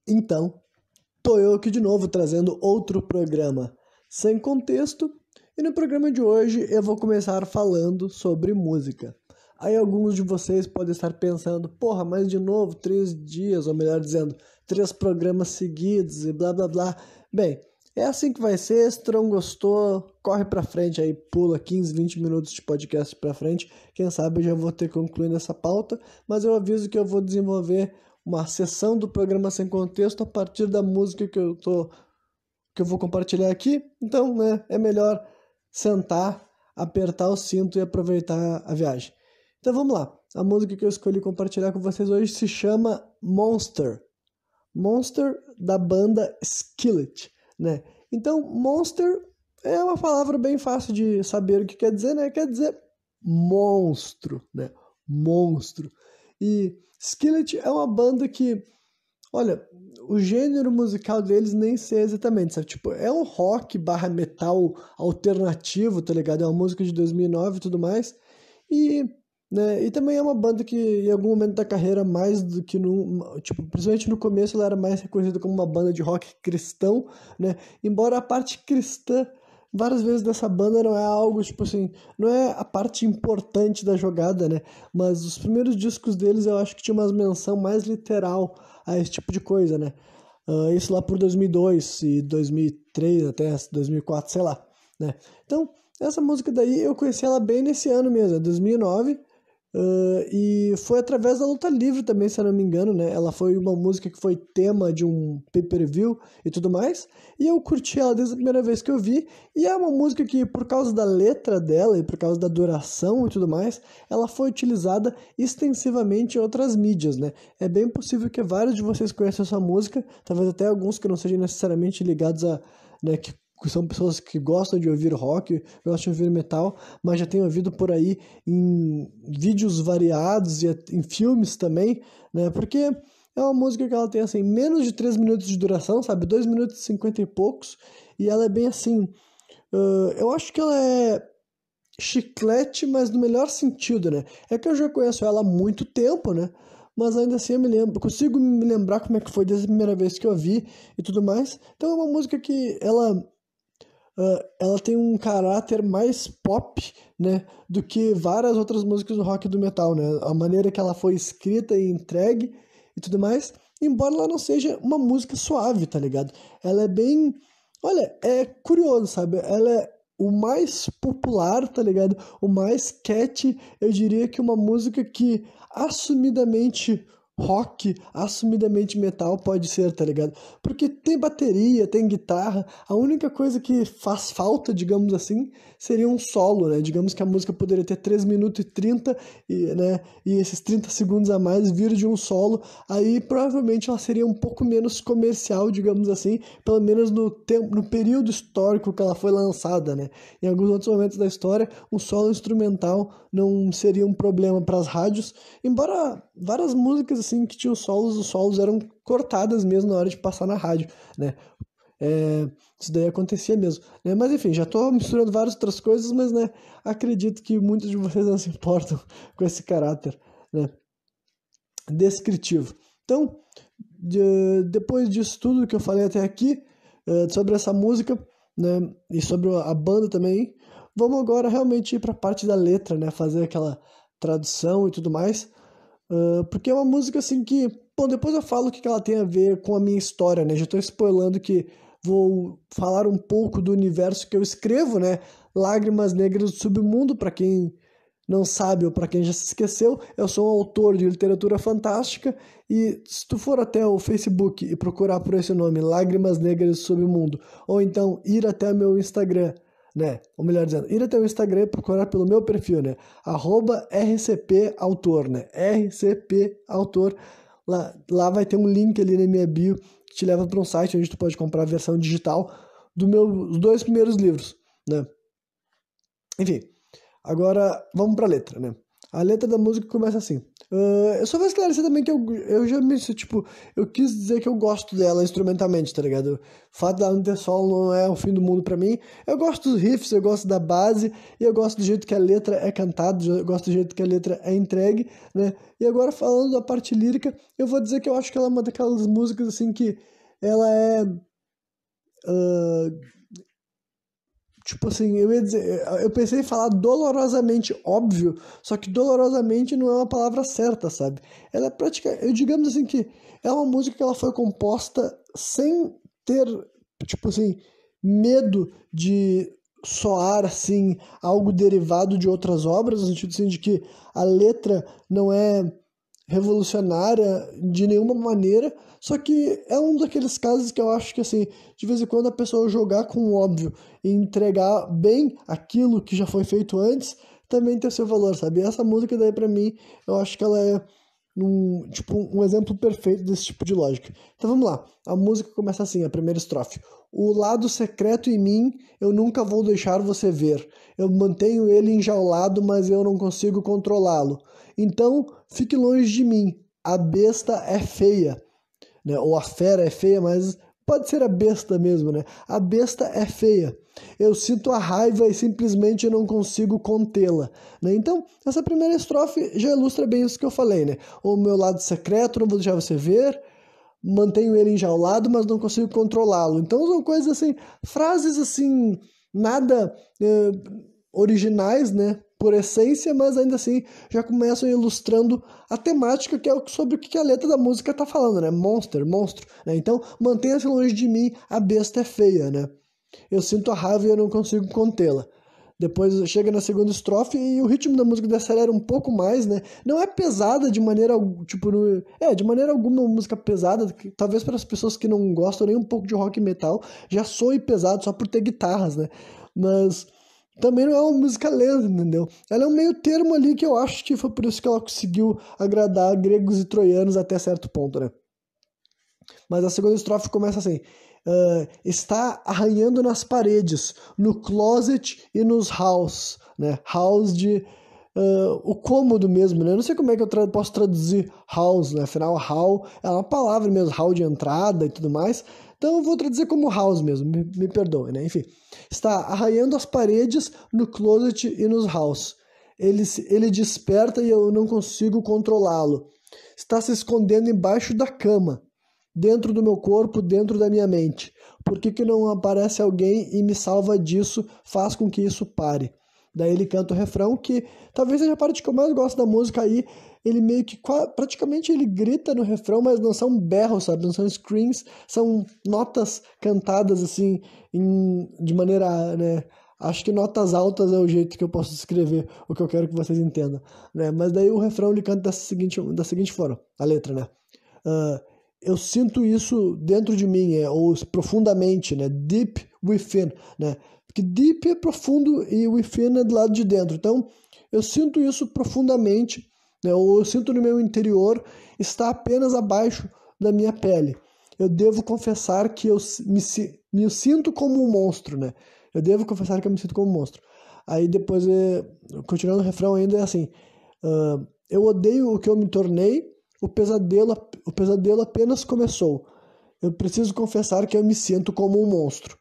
Então, tô eu aqui de novo trazendo outro programa sem contexto, e no programa de hoje eu vou começar falando sobre música. Aí alguns de vocês podem estar pensando, porra, mas de novo 3 dias, ou melhor dizendo, 3 programas seguidos e blá blá blá. Bem, é assim que vai ser. Se tu não gostou, corre pra frente aí, pula 15, 20 minutos de podcast pra frente. Quem sabe eu já vou ter concluído essa pauta, mas eu aviso que eu vou desenvolver uma sessão do programa sem contexto a partir da música que eu vou compartilhar aqui. Então, né, é melhor sentar, apertar o cinto e aproveitar a viagem. Então vamos lá. A música que eu escolhi compartilhar com vocês hoje se chama Monster. Monster, da banda Skillet, né? Então, Monster é uma palavra bem fácil de saber o que quer dizer, né? Quer dizer monstro, né? Monstro. E Skillet é uma banda que, olha, o gênero musical deles nem sei exatamente, sabe? Tipo, é um rock barra metal alternativo, tá ligado? É uma música de 2009 e tudo mais. E, né, e também é uma banda que em algum momento da carreira, mais do que no... Tipo, principalmente no começo, ela era mais reconhecida como uma banda de rock cristão, né? Embora a parte cristã, várias vezes dessa banda não é algo, tipo assim, não é a parte importante da jogada, né? Mas os primeiros discos deles eu acho que tinha uma menção mais literal a esse tipo de coisa, né? Isso lá por 2002 e 2003 até 2004, sei lá, né? Então, essa música daí eu conheci ela bem nesse ano mesmo, 2009, e foi através da Luta Livre também, se eu não me engano, né? Ela foi uma música que foi tema de um pay-per-view e tudo mais, e eu curti ela desde a primeira vez que eu vi, e é uma música que, por causa da letra dela e por causa da duração e tudo mais, ela foi utilizada extensivamente em outras mídias, né? É bem possível que vários de vocês conheçam essa música, talvez até alguns que não sejam necessariamente ligados a, né, que são pessoas que gostam de ouvir rock, gostam de ouvir metal, mas já tenho ouvido por aí em vídeos variados e em filmes também, né? Porque é uma música que ela tem, assim, menos de 3 minutos de duração, sabe? 2 minutos e 50 e poucos, e ela é bem assim... eu acho que ela é chiclete, mas no melhor sentido, né? É que eu já conheço ela há muito tempo, né? Mas ainda assim consigo me lembrar como é que foi desde a primeira vez que eu vi e tudo mais. Então é uma música que ela tem um caráter mais pop, né, do que várias outras músicas do rock e do metal, né? A maneira que ela foi escrita e entregue e tudo mais, embora ela não seja uma música suave, tá ligado? Ela é bem... Olha, é curioso, sabe? Ela é o mais popular, tá ligado? O mais catchy, eu diria que uma música que assumidamente rock, assumidamente metal pode ser, tá ligado? Porque tem bateria, tem guitarra, a única coisa que faz falta, digamos assim, seria um solo, né? Digamos que a música poderia ter 3 minutos e 30, né? E esses 30 segundos a mais vir de um solo, aí provavelmente ela seria um pouco menos comercial, digamos assim, pelo menos no tempo, no período histórico que ela foi lançada, né? Em alguns outros momentos da história, um solo instrumental não seria um problema para as rádios, embora várias músicas assim que tinham solos, os solos eram cortadas mesmo na hora de passar na rádio, né? Isso daí acontecia mesmo, né? Mas enfim, já tô misturando várias outras coisas, mas, né, acredito que muitos de vocês não se importam com esse caráter, né, descritivo. Então, depois disso tudo que eu falei até aqui, sobre essa música, né, e sobre a banda também, vamos agora realmente ir para a parte da letra, né, fazer aquela tradução e tudo mais, porque é uma música assim que, bom, depois eu falo o que ela tem a ver com a minha história, né, já estou spoilando que vou falar um pouco do universo que eu escrevo, né, Lágrimas Negras do Submundo, para quem não sabe ou para quem já se esqueceu, eu sou um autor de literatura fantástica, e se tu for até o Facebook e procurar por esse nome, Lágrimas Negras do Submundo, ou então ir até meu Instagram, né, ou melhor dizendo, ir até o Instagram e procurar pelo meu perfil, né, @rcpautor, né, rcpautor, lá vai ter um link ali na minha bio que te leva para um site onde tu pode comprar a versão digital dos 2 primeiros livros, né. Enfim, agora vamos para a letra, né? A letra da música começa assim: Eu só vou esclarecer também que eu já me... Tipo, eu quis dizer que eu gosto dela instrumentalmente, tá ligado? O fato dela não ter solo não é o fim do mundo pra mim. Eu gosto dos riffs, eu gosto da base, e eu gosto do jeito que a letra é cantada, eu gosto do jeito que a letra é entregue, né? E agora falando da parte lírica, eu vou dizer que eu acho que ela é uma daquelas músicas, assim, que ela é... Tipo assim, eu pensei em falar dolorosamente óbvio, só que dolorosamente não é uma palavra certa, sabe? Ela é eu digamos assim que é uma música que ela foi composta sem ter, tipo assim, medo de soar assim algo derivado de outras obras, no sentido assim de que a letra não é revolucionária de nenhuma maneira, só que é um daqueles casos que eu acho que, assim, de vez em quando a pessoa jogar com o óbvio e entregar bem aquilo que já foi feito antes, também tem seu valor, sabe? E essa música daí, pra mim, eu acho que ela é um exemplo perfeito desse tipo de lógica. Então vamos lá, a música começa assim, a primeira estrofe. O lado secreto em mim, eu nunca vou deixar você ver. Eu mantenho ele enjaulado, mas eu não consigo controlá-lo. Então, fique longe de mim. A besta é feia, né? Ou a fera é feia, mas pode ser a besta mesmo, né? A besta é feia. Eu sinto a raiva e simplesmente não consigo contê-la, né? Então, essa primeira estrofe já ilustra bem isso que eu falei, né? O meu lado secreto, não vou deixar você ver. Mantenho ele enjaulado, mas não consigo controlá-lo. Então, são coisas assim, frases assim, nada originais, né? Por essência, mas ainda assim já começam ilustrando a temática que é sobre o que a letra da música tá falando, né? Monstro, né? Então, mantenha-se longe de mim, a besta é feia, né? Eu sinto a raiva e eu não consigo contê-la. Depois chega na segunda estrofe e o ritmo da música desacelera um pouco mais, né? Não é pesada de maneira, tipo, de maneira alguma uma música pesada, que, talvez para as pessoas que não gostam nem um pouco de rock e metal, já soe pesado só por ter guitarras, né? Mas também não é uma música lenta, entendeu? Ela é um meio termo ali que eu acho que foi por isso que ela conseguiu agradar gregos e troianos até certo ponto, né? Mas a segunda estrofe começa assim: está arranhando nas paredes, no closet e nos halls, né? Halls de o cômodo mesmo, né? Eu não sei como é que eu posso traduzir house, né? Afinal, hall é uma palavra mesmo, hall de entrada e tudo mais. Então eu vou traduzir como house mesmo, me perdoe, né? Enfim, está arranhando as paredes, no closet e nos halls. Ele desperta e eu não consigo controlá-lo. Está se escondendo embaixo da cama, dentro do meu corpo, dentro da minha mente. Por que não aparece alguém e me salva disso, faz com que isso pare? Daí ele canta o refrão, que talvez seja a parte que eu mais gosto da música aí. Ele meio que, praticamente ele grita no refrão, mas não são berros, sabe? Não são screams, são notas cantadas assim, de maneira, né? Acho que notas altas é o jeito que eu posso descrever o que eu quero que vocês entendam, né? Mas daí o refrão ele canta da seguinte forma, a letra, né? Eu sinto isso dentro de mim, ou profundamente, né? Deep within, né? Porque deep é profundo e within é do lado de dentro. Então, eu sinto isso profundamente, né? Ou eu sinto no meu interior, está apenas abaixo da minha pele. Eu devo confessar que eu me sinto como um monstro, né? Eu devo confessar que eu me sinto como um monstro. Aí depois, continuando o refrão ainda, é assim: eu odeio o que eu me tornei, o pesadelo apenas começou. Eu preciso confessar que eu me sinto como um monstro.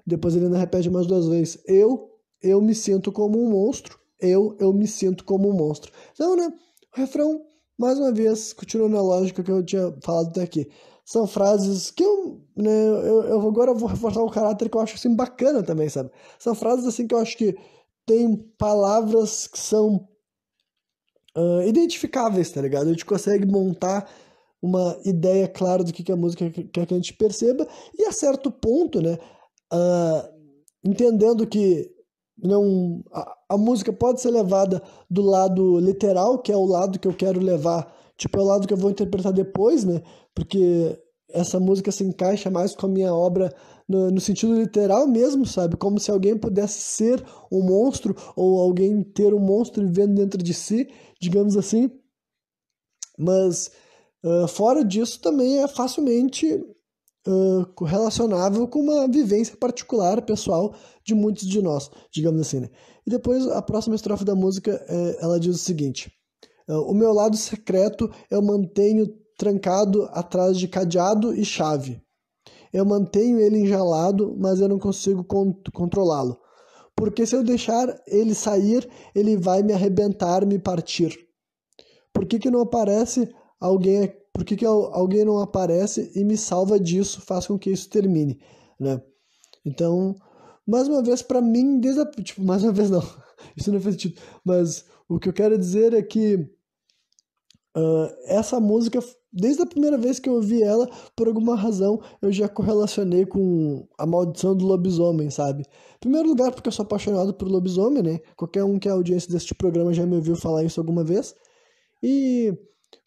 Depois ele ainda repete mais 2 vezes. Eu me sinto como um monstro. Eu me sinto como um monstro. Então, né, o refrão, mais uma vez, continua na lógica que eu tinha falado até aqui. São frases que eu agora vou reforçar o caráter que eu acho assim bacana também, sabe? São frases assim que eu acho que tem palavras que são identificáveis, tá ligado? A gente consegue montar uma ideia clara do que a música quer que a gente perceba, e a certo ponto, né, entendendo que não, a música pode ser levada do lado literal, que é o lado que eu quero levar, tipo, é o lado que eu vou interpretar depois, né, porque essa música se encaixa mais com a minha obra no sentido literal mesmo, sabe? Como se alguém pudesse ser um monstro, ou alguém ter um monstro vivendo dentro de si, digamos assim. Mas fora disso também é facilmente relacionável com uma vivência particular, pessoal, de muitos de nós, digamos assim, né? E depois a próxima estrofe da música, ela diz o seguinte: O meu lado secreto eu mantenho trancado atrás de cadeado e chave. Eu mantenho ele enjaulado, mas eu não consigo controlá-lo. Porque se eu deixar ele sair, ele vai me arrebentar, me partir. Por que não aparece alguém? Por que alguém não aparece e me salva disso, faz com que isso termine, né? Então, mais uma vez, para mim, mais uma vez não, isso não faz sentido, mas o que eu quero dizer é que essa música, desde a primeira vez que eu ouvi ela, por alguma razão, eu já correlacionei com a maldição do lobisomem, sabe? Em primeiro lugar, porque eu sou apaixonado por lobisomem, né? Qualquer um que é audiência deste programa já me ouviu falar isso alguma vez. E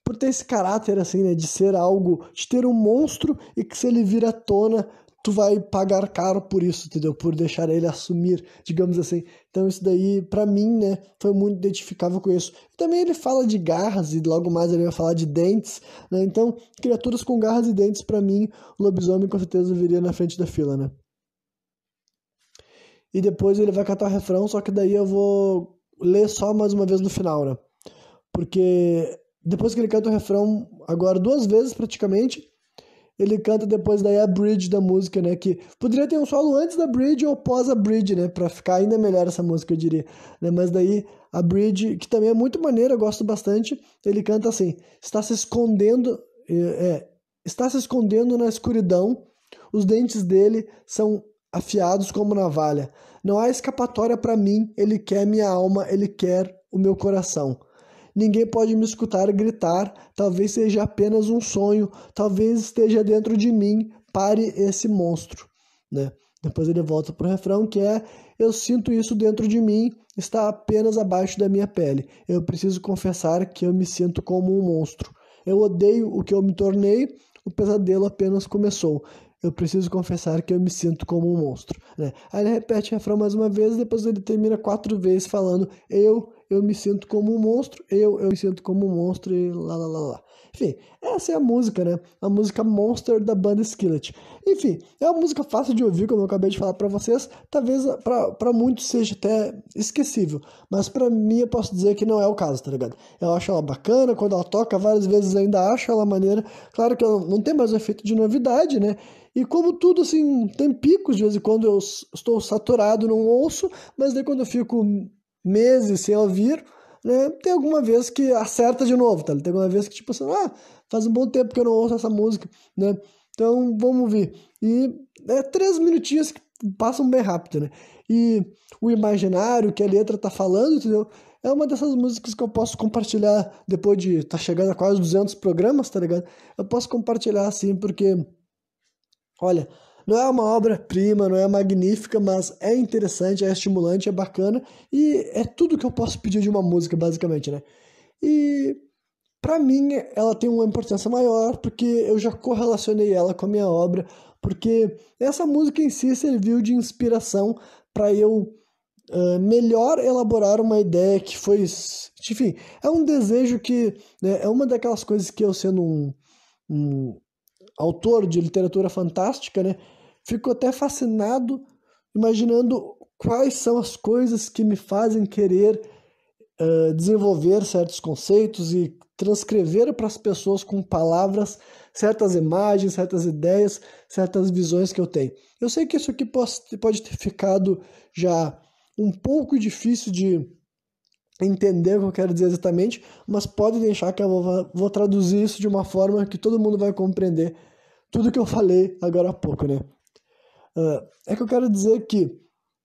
por ter esse caráter, assim, né? De ser algo, de ter um monstro e que se ele vir à tona, tu vai pagar caro por isso, entendeu? Por deixar ele assumir, digamos assim. Então isso daí, pra mim, né, foi muito identificável com isso. Também ele fala de garras e logo mais ele vai falar de dentes, né? Então, criaturas com garras e dentes, pra mim, o lobisomem com certeza viria na frente da fila, né? E depois ele vai cantar o refrão, só que daí eu vou ler só mais uma vez no final, né? Porque depois que ele canta o refrão, agora 2 vezes praticamente, ele canta depois daí a bridge da música, né? Que poderia ter um solo antes da bridge ou pós a bridge, né? Pra ficar ainda melhor essa música, eu diria. Né? Mas daí a bridge, que também é muito maneira, eu gosto bastante, ele canta assim: está se escondendo, está se escondendo na escuridão, os dentes dele são afiados como navalha. Não há escapatória para mim, ele quer minha alma, ele quer o meu coração. Ninguém pode me escutar gritar, talvez seja apenas um sonho, talvez esteja dentro de mim, pare esse monstro, né? Depois ele volta pro refrão que é: eu sinto isso dentro de mim, está apenas abaixo da minha pele. Eu preciso confessar que eu me sinto como um monstro. Eu odeio o que eu me tornei, o pesadelo apenas começou. Eu preciso confessar que eu me sinto como um monstro, né? Aí ele repete o refrão mais uma vez e depois ele termina 4 vezes falando: eu me sinto como um monstro, eu me sinto como um monstro e lá, lá, lá, lá. Enfim, essa é a música, né? A música Monster da banda Skillet. Enfim, é uma música fácil de ouvir, como eu acabei de falar pra vocês. Talvez pra muitos seja até esquecível, mas pra mim eu posso dizer que não é o caso, tá ligado? Eu acho ela bacana, quando ela toca várias vezes ainda acho ela maneira. Claro que ela não tem mais o efeito de novidade, né? E como tudo, assim, tem picos, de vez em quando eu estou saturado, não ouço, mas daí quando eu fico meses sem ouvir, né, tem alguma vez que acerta de novo, tá? Tem alguma vez que, tipo assim, faz um bom tempo que eu não ouço essa música, né? Então, vamos ouvir. E 3 minutinhos que passam bem rápido, né? E o imaginário que a letra tá falando, entendeu? É uma dessas músicas que eu posso compartilhar depois de tá chegando a quase 200 programas, tá ligado? Eu posso compartilhar, assim, porque... Olha, não é uma obra-prima, não é magnífica, mas é interessante, é estimulante, é bacana e é tudo que eu posso pedir de uma música, basicamente, né? E pra mim ela tem uma importância maior porque eu já correlacionei ela com a minha obra, porque essa música em si serviu de inspiração para eu melhor elaborar uma ideia que foi, enfim, é um desejo que, né, é uma daquelas coisas que eu sendo um autor de literatura fantástica, né? Fico até fascinado imaginando quais são as coisas que me fazem querer desenvolver certos conceitos e transcrever para as pessoas com palavras certas imagens, certas ideias, certas visões que eu tenho. Eu sei que isso aqui pode ter ficado já um pouco difícil de entender o que eu quero dizer exatamente, mas pode deixar que eu vou traduzir isso de uma forma que todo mundo vai compreender tudo que eu falei agora há pouco, né? É que eu quero dizer que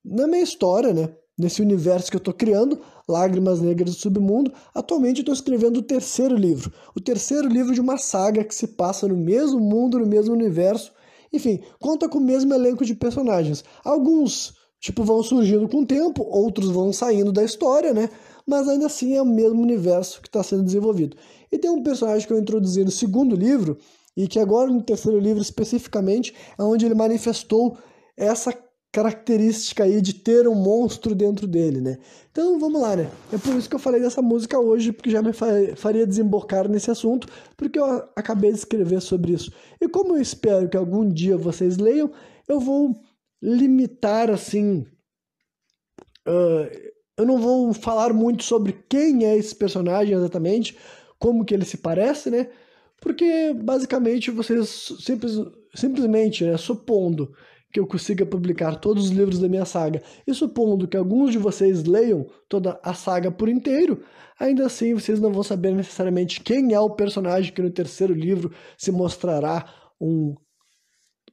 na minha história, né, nesse universo que eu estou criando, Lágrimas Negras do Submundo, atualmente eu estou escrevendo o terceiro livro de uma saga que se passa no mesmo mundo, no mesmo universo, enfim, conta com o mesmo elenco de personagens. Alguns, tipo, vão surgindo com o tempo, outros vão saindo da história, né? Mas ainda assim é o mesmo universo que está sendo desenvolvido. E tem um personagem que eu introduzi no segundo livro, e que agora no terceiro livro especificamente, é onde ele manifestou essa característica aí de ter um monstro dentro dele, né? Então vamos lá, né? É por isso que eu falei dessa música hoje, porque já me faria desembocar nesse assunto, porque eu acabei de escrever sobre isso. E como eu espero que algum dia vocês leiam, eu vou limitar, assim, eu não vou falar muito sobre quem é esse personagem exatamente, como que ele se parece, né? Porque basicamente vocês simplesmente, né, supondo que eu consiga publicar todos os livros da minha saga e supondo que alguns de vocês leiam toda a saga por inteiro, ainda assim vocês não vão saber necessariamente quem é o personagem que no terceiro livro se mostrará um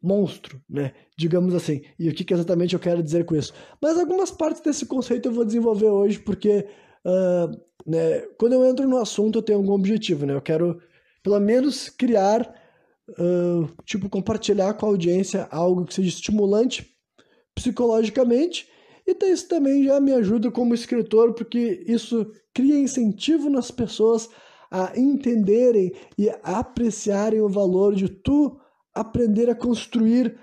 monstro, né? Digamos assim. E o que exatamente eu quero dizer com isso? Mas algumas partes desse conceito eu vou desenvolver hoje porque, né, quando eu entro no assunto eu tenho algum objetivo, né? Eu quero pelo menos criar, tipo, compartilhar com a audiência algo que seja estimulante psicologicamente, e isso também já me ajuda como escritor, porque isso cria incentivo nas pessoas a entenderem e a apreciarem o valor de tu aprender a construir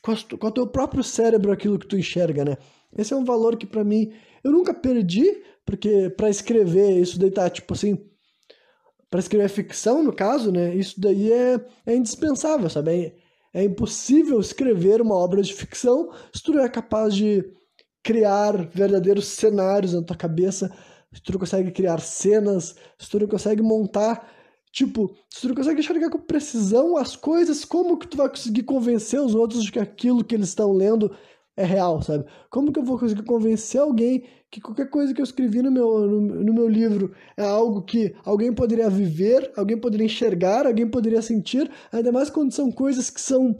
com o teu próprio cérebro aquilo que tu enxerga, né? Esse é um valor que para mim eu nunca perdi, porque para escrever isso daí tá tipo assim, para escrever ficção, no caso, né? Isso daí é indispensável, sabe? É impossível escrever uma obra de ficção se tu não é capaz de criar verdadeiros cenários na tua cabeça, se tu não consegue criar cenas, se tu não consegue montar, tipo, se tu não consegue enxergar com precisão as coisas, como que tu vai conseguir convencer os outros de que aquilo que eles estão lendo é real, sabe? Como que eu vou conseguir convencer alguém que qualquer coisa que eu escrevi no meu livro é algo que alguém poderia viver, alguém poderia enxergar, alguém poderia sentir, ainda mais quando são coisas que são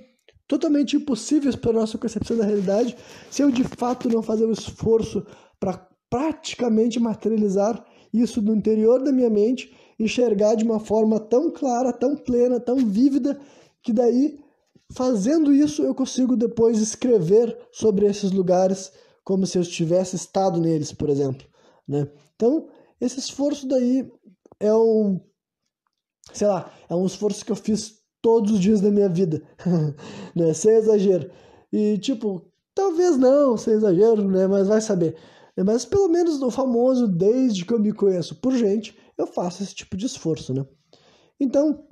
totalmente impossíveis para a nossa concepção da realidade, se eu de fato não fazer o esforço para praticamente materializar isso no interior da minha mente, enxergar de uma forma tão clara, tão plena, tão vívida, que daí, fazendo isso, eu consigo depois escrever sobre esses lugares como se eu tivesse estado neles, por exemplo, né? Então, esse esforço daí é sei lá, é um esforço que eu fiz todos os dias da minha vida, né? Sem exagero. E, tipo, talvez não, sem exagero, né? Mas vai saber. Mas pelo menos no famoso, desde que eu me conheço por gente, eu faço esse tipo de esforço, né? Então,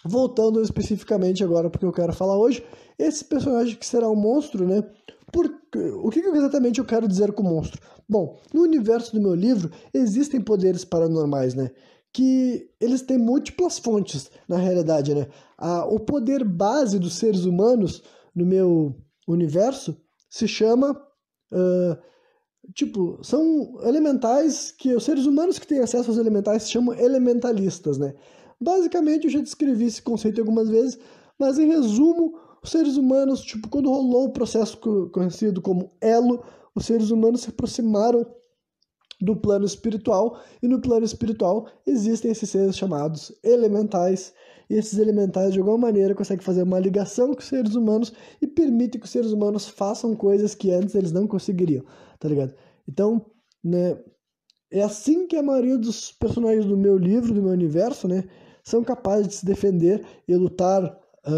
voltando especificamente agora porque eu quero falar hoje, esse personagem que será um monstro, né? O que exatamente eu quero dizer com monstro? Bom, no universo do meu livro existem poderes paranormais, né? Que eles têm múltiplas fontes, na realidade, né? O poder base dos seres humanos no meu universo se chama... tipo, são elementais que os seres humanos que têm acesso aos elementais se chamam elementalistas, né? Basicamente, eu já descrevi esse conceito algumas vezes, mas em resumo, os seres humanos, tipo, quando rolou o processo conhecido como Elo, os seres humanos se aproximaram do plano espiritual, e no plano espiritual existem esses seres chamados elementais, e esses elementais de alguma maneira conseguem fazer uma ligação com os seres humanos e permitem que os seres humanos façam coisas que antes eles não conseguiriam, tá ligado? Então, né, é assim que a maioria dos personagens do meu livro, do meu universo, né, são capazes de se defender e lutar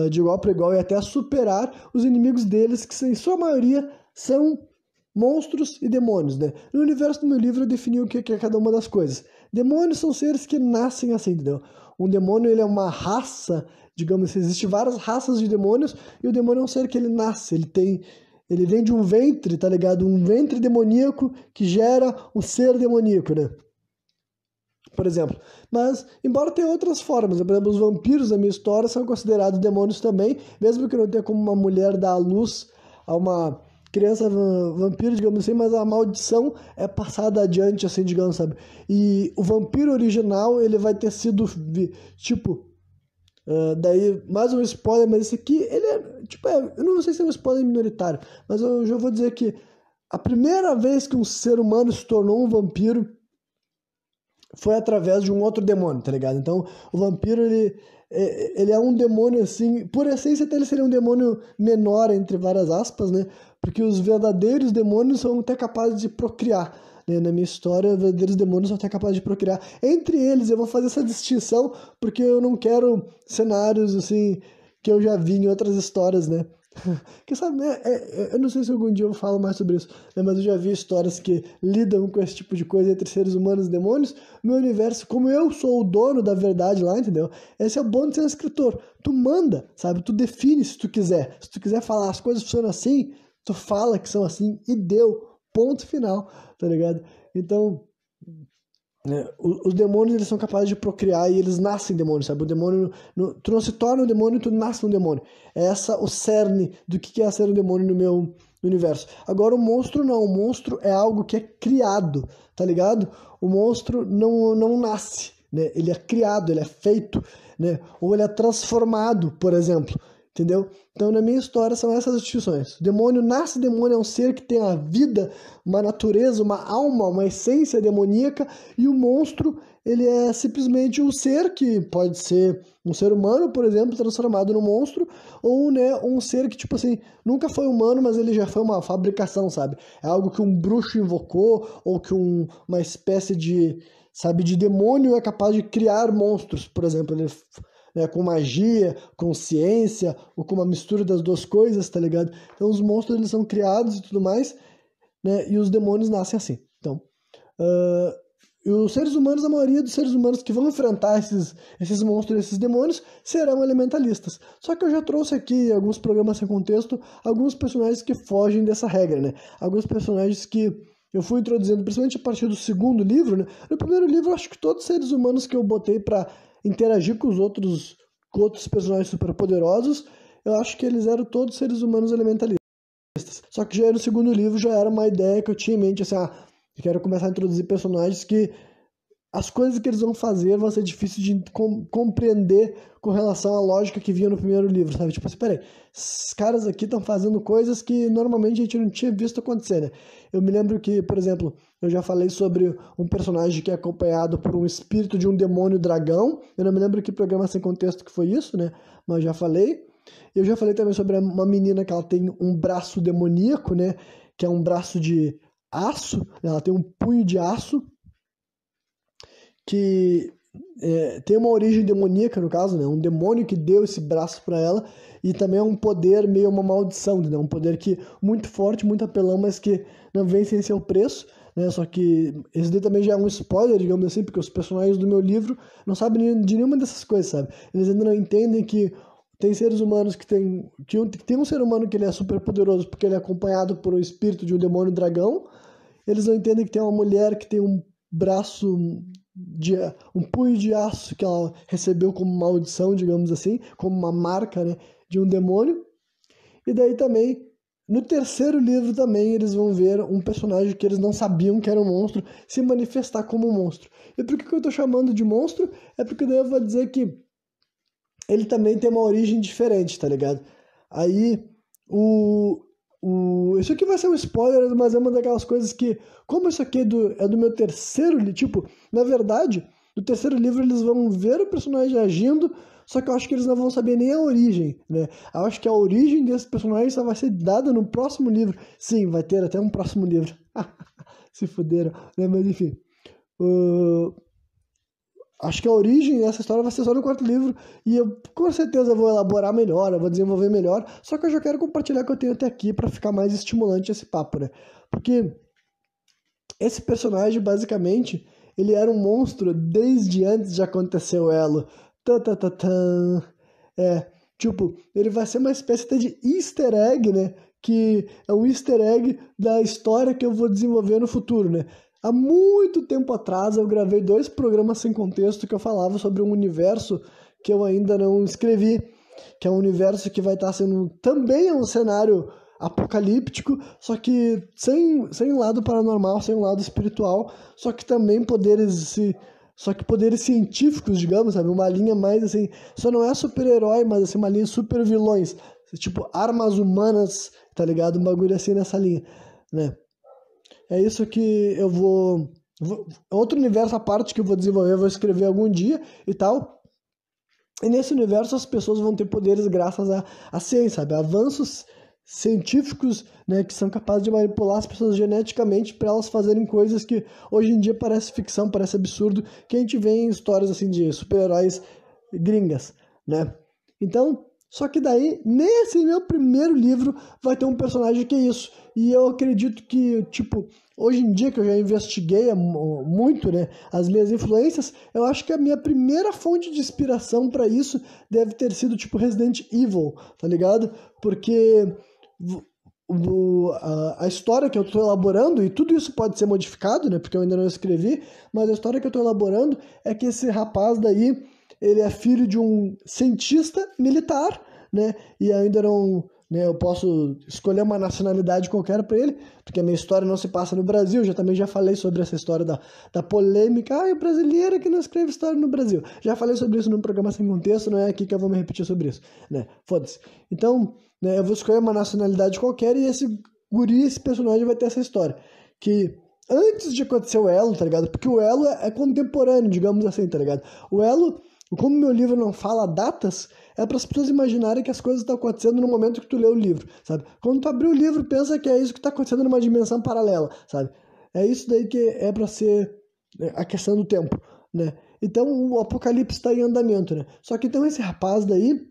de igual para igual e até superar os inimigos deles, que em sua maioria são monstros e demônios, né? No universo do meu livro eu defini o que é cada uma das coisas. Demônios são seres que nascem assim, entendeu? Um demônio, ele é uma raça, digamos assim, existem várias raças de demônios, e o demônio é um ser que ele nasce, ele vem de um ventre, tá ligado? Um ventre demoníaco que gera um ser demoníaco, né? Por exemplo. Mas, embora tenha outras formas, por exemplo, os vampiros da minha história são considerados demônios também, mesmo que não tenha como uma mulher dar à luz a uma criança vampiro, digamos assim, mas a maldição é passada adiante, assim, digamos, sabe? E o vampiro original, ele vai ter sido, tipo, daí, mais um spoiler, mas esse aqui, ele é, tipo, eu não sei se é um spoiler minoritário, mas eu já vou dizer que a primeira vez que um ser humano se tornou um vampiro foi através de um outro demônio, tá ligado? Então, o vampiro, ele é um demônio, assim, por essência até ele seria um demônio menor, entre várias aspas, né? Porque os verdadeiros demônios são até capazes de procriar, né? Na minha história, os verdadeiros demônios são até capazes de procriar. Entre eles, eu vou fazer essa distinção, porque eu não quero cenários, assim, que eu já vi em outras histórias, né? Porque, sabe, eu não sei se algum dia eu falo mais sobre isso, né, mas eu já vi histórias que lidam com esse tipo de coisa entre seres humanos e demônios. Meu universo, como eu sou o dono da verdade lá, entendeu? Esse é o bom de ser um escritor. Tu manda, sabe? Tu define se tu quiser. Se tu quiser falar as coisas funcionam assim, tu fala que são assim e deu. ponto final, tá ligado? Então, né, os demônios, eles são capazes de procriar e eles nascem demônios, sabe? O demônio, tu não se torna um demônio, tu nasce um demônio. É essa o cerne do que é ser um demônio no meu universo. Agora o monstro não, o monstro é algo que é criado, tá ligado? O monstro não nasce, né? Ele é criado, ele é feito, né? Ou ele é transformado, por exemplo, entendeu? Então, na minha história, são essas distinções. O demônio nasce, demônio é um ser que tem a vida, uma natureza, uma alma, uma essência demoníaca, e o monstro, ele é simplesmente um ser que pode ser um ser humano, por exemplo, transformado no monstro, ou, né, um ser que, tipo assim, nunca foi humano, mas ele já foi uma fabricação, sabe? É algo que um bruxo invocou, ou que uma espécie de, sabe, de demônio é capaz de criar monstros, por exemplo, ele... né, com magia, com ciência, ou com uma mistura das duas coisas, tá ligado? Então os monstros, eles são criados e tudo mais, né, e os demônios nascem assim. Então, e os seres humanos, a maioria dos seres humanos que vão enfrentar esses monstros, esses demônios, serão elementalistas. Só que eu já trouxe aqui, em alguns programas sem contexto, alguns personagens que fogem dessa regra, né? Alguns personagens que eu fui introduzindo, principalmente a partir do segundo livro, né? No primeiro livro, eu acho que todos os seres humanos que eu botei pra interagir com outros personagens superpoderosos, eu acho que eles eram todos seres humanos elementalistas. Só que já no segundo livro já era uma ideia que eu tinha em mente, assim, eu quero começar a introduzir personagens que as coisas que eles vão fazer vão ser difíceis de compreender com relação à lógica que vinha no primeiro livro, sabe? Tipo assim, peraí, esses caras aqui estão fazendo coisas que normalmente a gente não tinha visto acontecer, né? Eu me lembro que, por exemplo, eu já falei sobre um personagem que é acompanhado por um espírito de um demônio dragão. Eu não me lembro que programa sem contexto que foi isso, né? Mas já falei. Eu já falei também sobre uma menina que ela tem um braço demoníaco, né? Que é um braço de aço, né? Ela tem um punho de aço que tem uma origem demoníaca, no caso, né? Um demônio que deu esse braço para ela, e também é um poder meio uma maldição, né? Um poder que muito forte, muito apelão, mas que não vem sem seu preço, né? Só que esse daí também já é um spoiler, digamos assim, porque os personagens do meu livro não sabem de nenhuma dessas coisas, sabe? Eles ainda não entendem que tem seres humanos que tem um ser humano que ele é super poderoso porque ele é acompanhado por um espírito de um demônio dragão. Eles não entendem que tem uma mulher que tem um braço um punho de aço que ela recebeu como maldição, digamos assim, como uma marca, né, de um demônio. E daí também, no terceiro livro também, eles vão ver um personagem que eles não sabiam que era um monstro se manifestar como um monstro. E por que eu tô chamando de monstro? É porque daí eu vou dizer que ele também tem uma origem diferente, tá ligado? Aí, isso aqui vai ser um spoiler, mas é uma daquelas coisas que, como isso aqui é do meu terceiro livro, tipo, na verdade, no terceiro livro eles vão ver o personagem agindo, só que eu acho que eles não vão saber nem a origem, né? Eu acho que a origem desse personagem só vai ser dada no próximo livro. Sim, vai ter até um próximo livro. Se fuderam, né? Mas enfim. Acho que a origem dessa história vai ser só no quarto livro, e eu com certeza vou elaborar melhor, eu vou desenvolver melhor, só que eu já quero compartilhar o que eu tenho até aqui para ficar mais estimulante esse papo, né? Porque esse personagem, basicamente, ele era um monstro desde antes de acontecer o elo. Tipo, ele vai ser uma espécie até de easter egg, né? Que é um easter egg da história que eu vou desenvolver no futuro, né? Há muito tempo atrás eu gravei 2 programas sem contexto que eu falava sobre um universo que eu ainda não escrevi, que é um universo que vai estar sendo também um cenário apocalíptico, só que sem lado paranormal, sem lado espiritual, só que também poderes científicos, digamos, sabe? Uma linha mais assim, só não é super-herói, mas assim, uma linha super vilões, tipo armas humanas, tá ligado? Um bagulho assim nessa linha, né? É isso que eu vou outro universo à parte que eu vou desenvolver, eu vou escrever algum dia e tal. E nesse universo as pessoas vão ter poderes graças à ciência, sabe? Avanços científicos, né, que são capazes de manipular as pessoas geneticamente para elas fazerem coisas que hoje em dia parece ficção, parece absurdo, que a gente vê em histórias assim de super-heróis gringas, né? Então, só que daí, nesse meu primeiro livro, vai ter um personagem que é isso. E eu acredito que, tipo, hoje em dia que eu já investiguei muito, né, as minhas influências, eu acho que a minha primeira fonte de inspiração para isso deve ter sido, tipo, Resident Evil, tá ligado? Porque a história que eu estou elaborando, e tudo isso pode ser modificado, né, porque eu ainda não escrevi, mas a história que eu estou elaborando é que esse rapaz daí, ele é filho de um cientista militar, né, e ainda não, né, eu posso escolher uma nacionalidade qualquer para ele, porque a minha história não se passa no Brasil, também já falei sobre essa história da polêmica, o brasileiro que não escreve história no Brasil, já falei sobre isso num programa sem contexto, não é aqui que eu vou me repetir sobre isso, né, foda-se. Então, né, eu vou escolher uma nacionalidade qualquer e esse personagem vai ter essa história. Que antes de acontecer o Elo, tá ligado? Porque o Elo é contemporâneo, digamos assim, tá ligado? O Elo, como meu livro não fala datas, é para as pessoas imaginarem que as coisas estão acontecendo no momento que tu lê o livro, sabe? Quando tu abrir o livro, pensa que é isso que está acontecendo numa dimensão paralela, sabe? É isso daí que é para ser a questão do tempo, né? Então o apocalipse está em andamento, né? Só que então esse rapaz daí,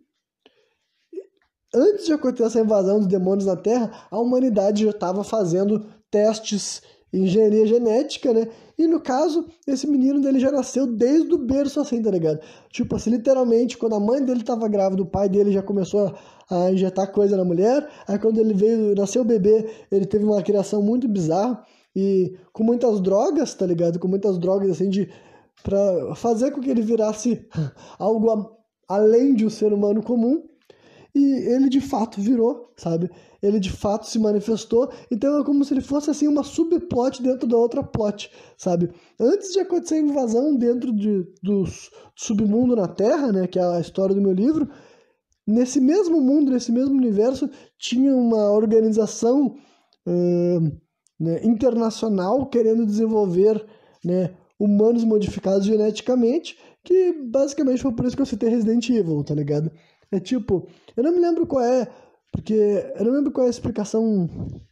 antes de acontecer essa invasão dos demônios na Terra, a humanidade já estava fazendo testes em engenharia genética, né? E no caso, esse menino dele já nasceu desde o berço assim, tá ligado? Tipo assim, literalmente, quando a mãe dele estava grávida, o pai dele já começou a injetar coisa na mulher. Aí quando ele nasceu o bebê, ele teve uma criação muito bizarra e com muitas drogas, tá ligado? Com muitas drogas assim pra fazer com que ele virasse algo além de um ser humano comum. E ele de fato virou, sabe? Ele de fato se manifestou. Então é como se ele fosse assim uma subplot dentro da outra plot, sabe? Antes de acontecer a invasão dentro do submundo na Terra, né? Que é a história do meu livro. Nesse mesmo mundo, nesse mesmo universo, tinha uma organização né, internacional querendo desenvolver, né, humanos modificados geneticamente, que basicamente foi por isso que eu citei Resident Evil, tá ligado? É tipo, eu não me lembro qual é, porque eu não lembro qual é a explicação,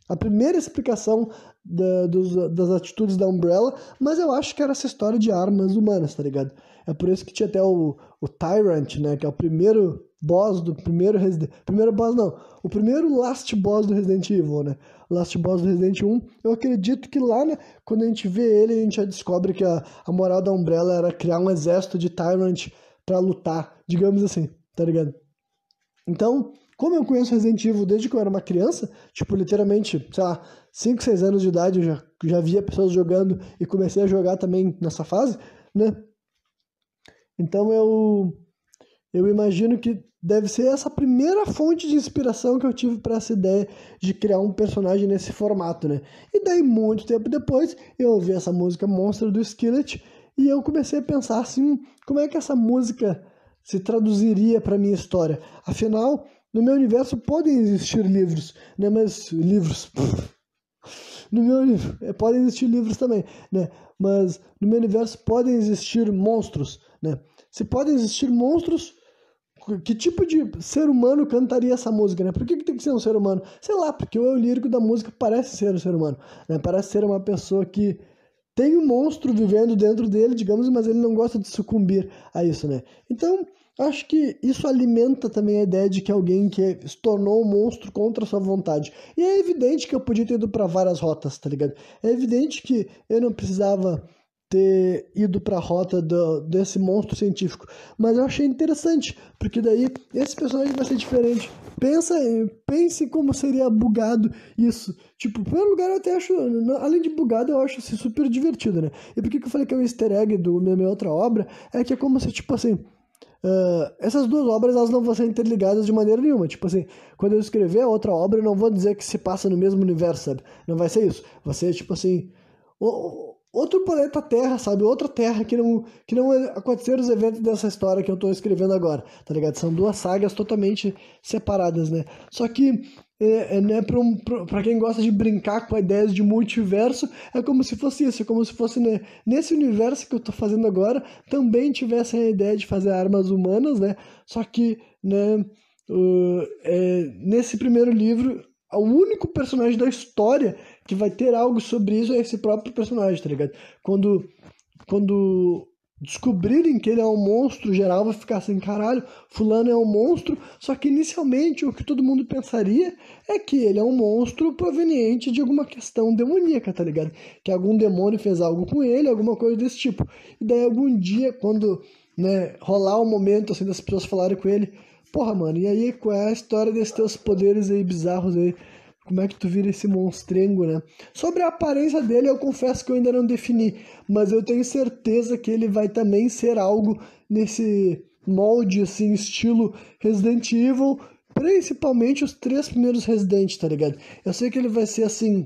a primeira explicação das atitudes da Umbrella, mas eu acho que era essa história de armas humanas, tá ligado? É por isso que tinha até o Tyrant, né, que é o primeiro boss do primeiro o primeiro last boss do Resident Evil, né? O last boss do Resident 1, eu acredito que lá, né, quando a gente vê ele, a gente já descobre que a moral da Umbrella era criar um exército de Tyrant pra lutar, digamos assim, tá ligado? Então, como eu conheço Resident Evil desde que eu era uma criança, tipo, literalmente, sei lá, 5, 6 anos de idade, eu já via pessoas jogando e comecei a jogar também nessa fase, né? Então eu imagino que deve ser essa primeira fonte de inspiração que eu tive para essa ideia de criar um personagem nesse formato, né? E daí, muito tempo depois, eu ouvi essa música Monster do Skillet e eu comecei a pensar assim, como é que essa música se traduziria para minha história? Afinal, no meu universo podem existir livros, né? Mas livros... No meu podem existir livros também, né? Mas no meu universo podem existir monstros, né? Se podem existir monstros, que tipo de ser humano cantaria essa música, né? Por que tem que ser um ser humano? Sei lá, porque o eu lírico da música parece ser um ser humano, né? Parece ser uma pessoa que tem um monstro vivendo dentro dele, digamos, mas ele não gosta de sucumbir a isso, né? Então, acho que isso alimenta também a ideia de que alguém que se tornou um monstro contra a sua vontade. E é evidente que eu podia ter ido para várias rotas, tá ligado? É evidente que eu não precisava ter ido para a rota desse monstro científico. Mas eu achei interessante, porque daí esse personagem vai ser diferente. Pense como seria bugado isso. Tipo, em primeiro lugar, eu até acho, além de bugado, eu acho assim, super divertido, né? E por que eu falei que é um easter egg da minha outra obra? É que é como se, tipo assim, essas duas obras elas não vão ser interligadas de maneira nenhuma. Tipo assim, quando eu escrever a outra obra, eu não vou dizer que se passa no mesmo universo, sabe? Não vai ser isso. Vai ser, tipo assim, outro planeta Terra, sabe? Outra Terra que não aconteceram os eventos dessa história que eu tô escrevendo agora, tá ligado? São duas sagas totalmente separadas, né? Só que, né, pra quem gosta de brincar com ideias de multiverso, é como se fosse isso, é como se fosse, né, nesse universo que eu tô fazendo agora, também tivesse a ideia de fazer armas humanas, né? Só que, né, nesse primeiro livro, o único personagem da história que vai ter algo sobre isso é esse próprio personagem, tá ligado? Quando descobrirem que ele é um monstro, geral vai ficar assim, caralho, fulano é um monstro, só que inicialmente o que todo mundo pensaria é que ele é um monstro proveniente de alguma questão demoníaca, tá ligado? Que algum demônio fez algo com ele, alguma coisa desse tipo. E daí algum dia, quando, né, rolar o momento, assim, das pessoas falarem com ele, porra, mano, e aí, qual é a história desses teus poderes aí bizarros aí? Como é que tu vira esse monstrengo, né? Sobre a aparência dele, eu confesso que eu ainda não defini, mas eu tenho certeza que ele vai também ser algo nesse molde, assim, estilo Resident Evil, principalmente os 3 primeiros Resident, tá ligado? Eu sei que ele vai ser assim,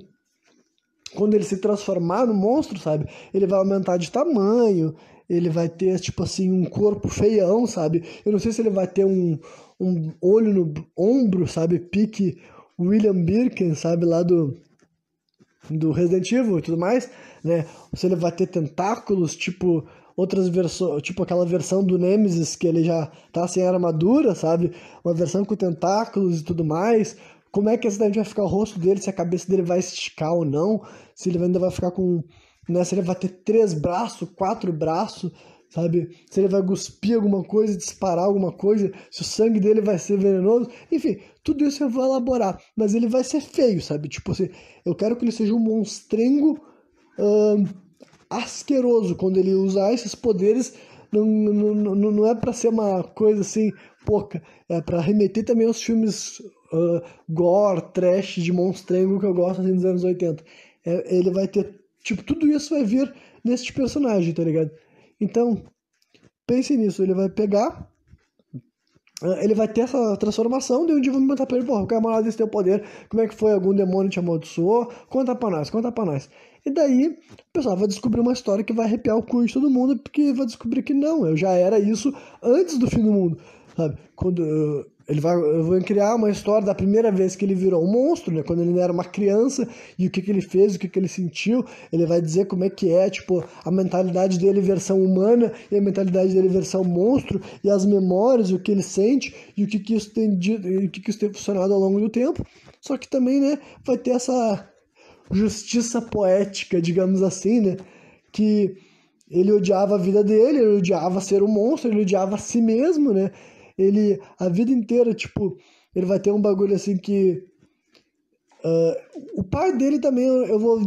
quando ele se transformar no monstro, sabe? Ele vai aumentar de tamanho, ele vai ter, tipo assim, um corpo feião, sabe? Eu não sei se ele vai ter um olho no ombro, sabe? Pique William Birkin, sabe? Lá do Resident Evil e tudo mais, né? Ou se ele vai ter tentáculos, tipo outras versões, tipo aquela versão do Nemesis que ele já tá sem armadura, sabe? Uma versão com tentáculos e tudo mais. Como é que esse daí vai ficar o rosto dele, se a cabeça dele vai esticar ou não, se ele ainda vai ficar com, né, se ele vai ter 3 braços, 4 braços, sabe? Se ele vai cuspir alguma coisa, disparar alguma coisa, se o sangue dele vai ser venenoso, enfim, tudo isso eu vou elaborar, mas ele vai ser feio, sabe? Tipo assim, eu quero que ele seja um monstrengo asqueroso quando ele usar esses poderes. Não é pra ser uma coisa assim pouca, é pra remeter também aos filmes gore, trash de monstrengo que eu gosto assim dos anos 80. Ele vai ter, tipo, tudo isso vai vir nesse personagem, tá ligado? Então, pense nisso, ele vai pegar, ele vai ter essa transformação, de um dia vão me perguntar pra ele, porra, o camarada desse teu poder, como é que foi, algum demônio te amaldiçoou? Conta pra nós, conta pra nós. E daí, o pessoal vai descobrir uma história que vai arrepiar o cu de todo mundo, porque vai descobrir que não, eu já era isso antes do fim do mundo, sabe? Quando eu vou criar uma história da primeira vez que ele virou um monstro, né? Quando ele ainda era uma criança, e o que que ele fez, o que que ele sentiu, ele vai dizer como é que é, tipo, a mentalidade dele versão humana, e a mentalidade dele versão monstro, e as memórias, o que ele sente, e o que que isso tem, o que que isso tem funcionado ao longo do tempo. Só que também, né, vai ter essa justiça poética, digamos assim, né? Que ele odiava a vida dele, ele odiava ser um monstro, ele odiava a si mesmo, né? Ele, a vida inteira, tipo, ele vai ter um bagulho assim que... o pai dele também, eu vou...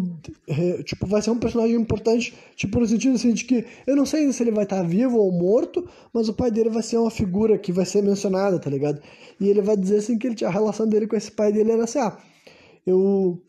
tipo, vai ser um personagem importante, tipo, no sentido assim, de que eu não sei se ele vai estar vivo ou morto, mas o pai dele vai ser uma figura que vai ser mencionada, tá ligado? E ele vai dizer assim que a relação dele com esse pai dele era assim, eu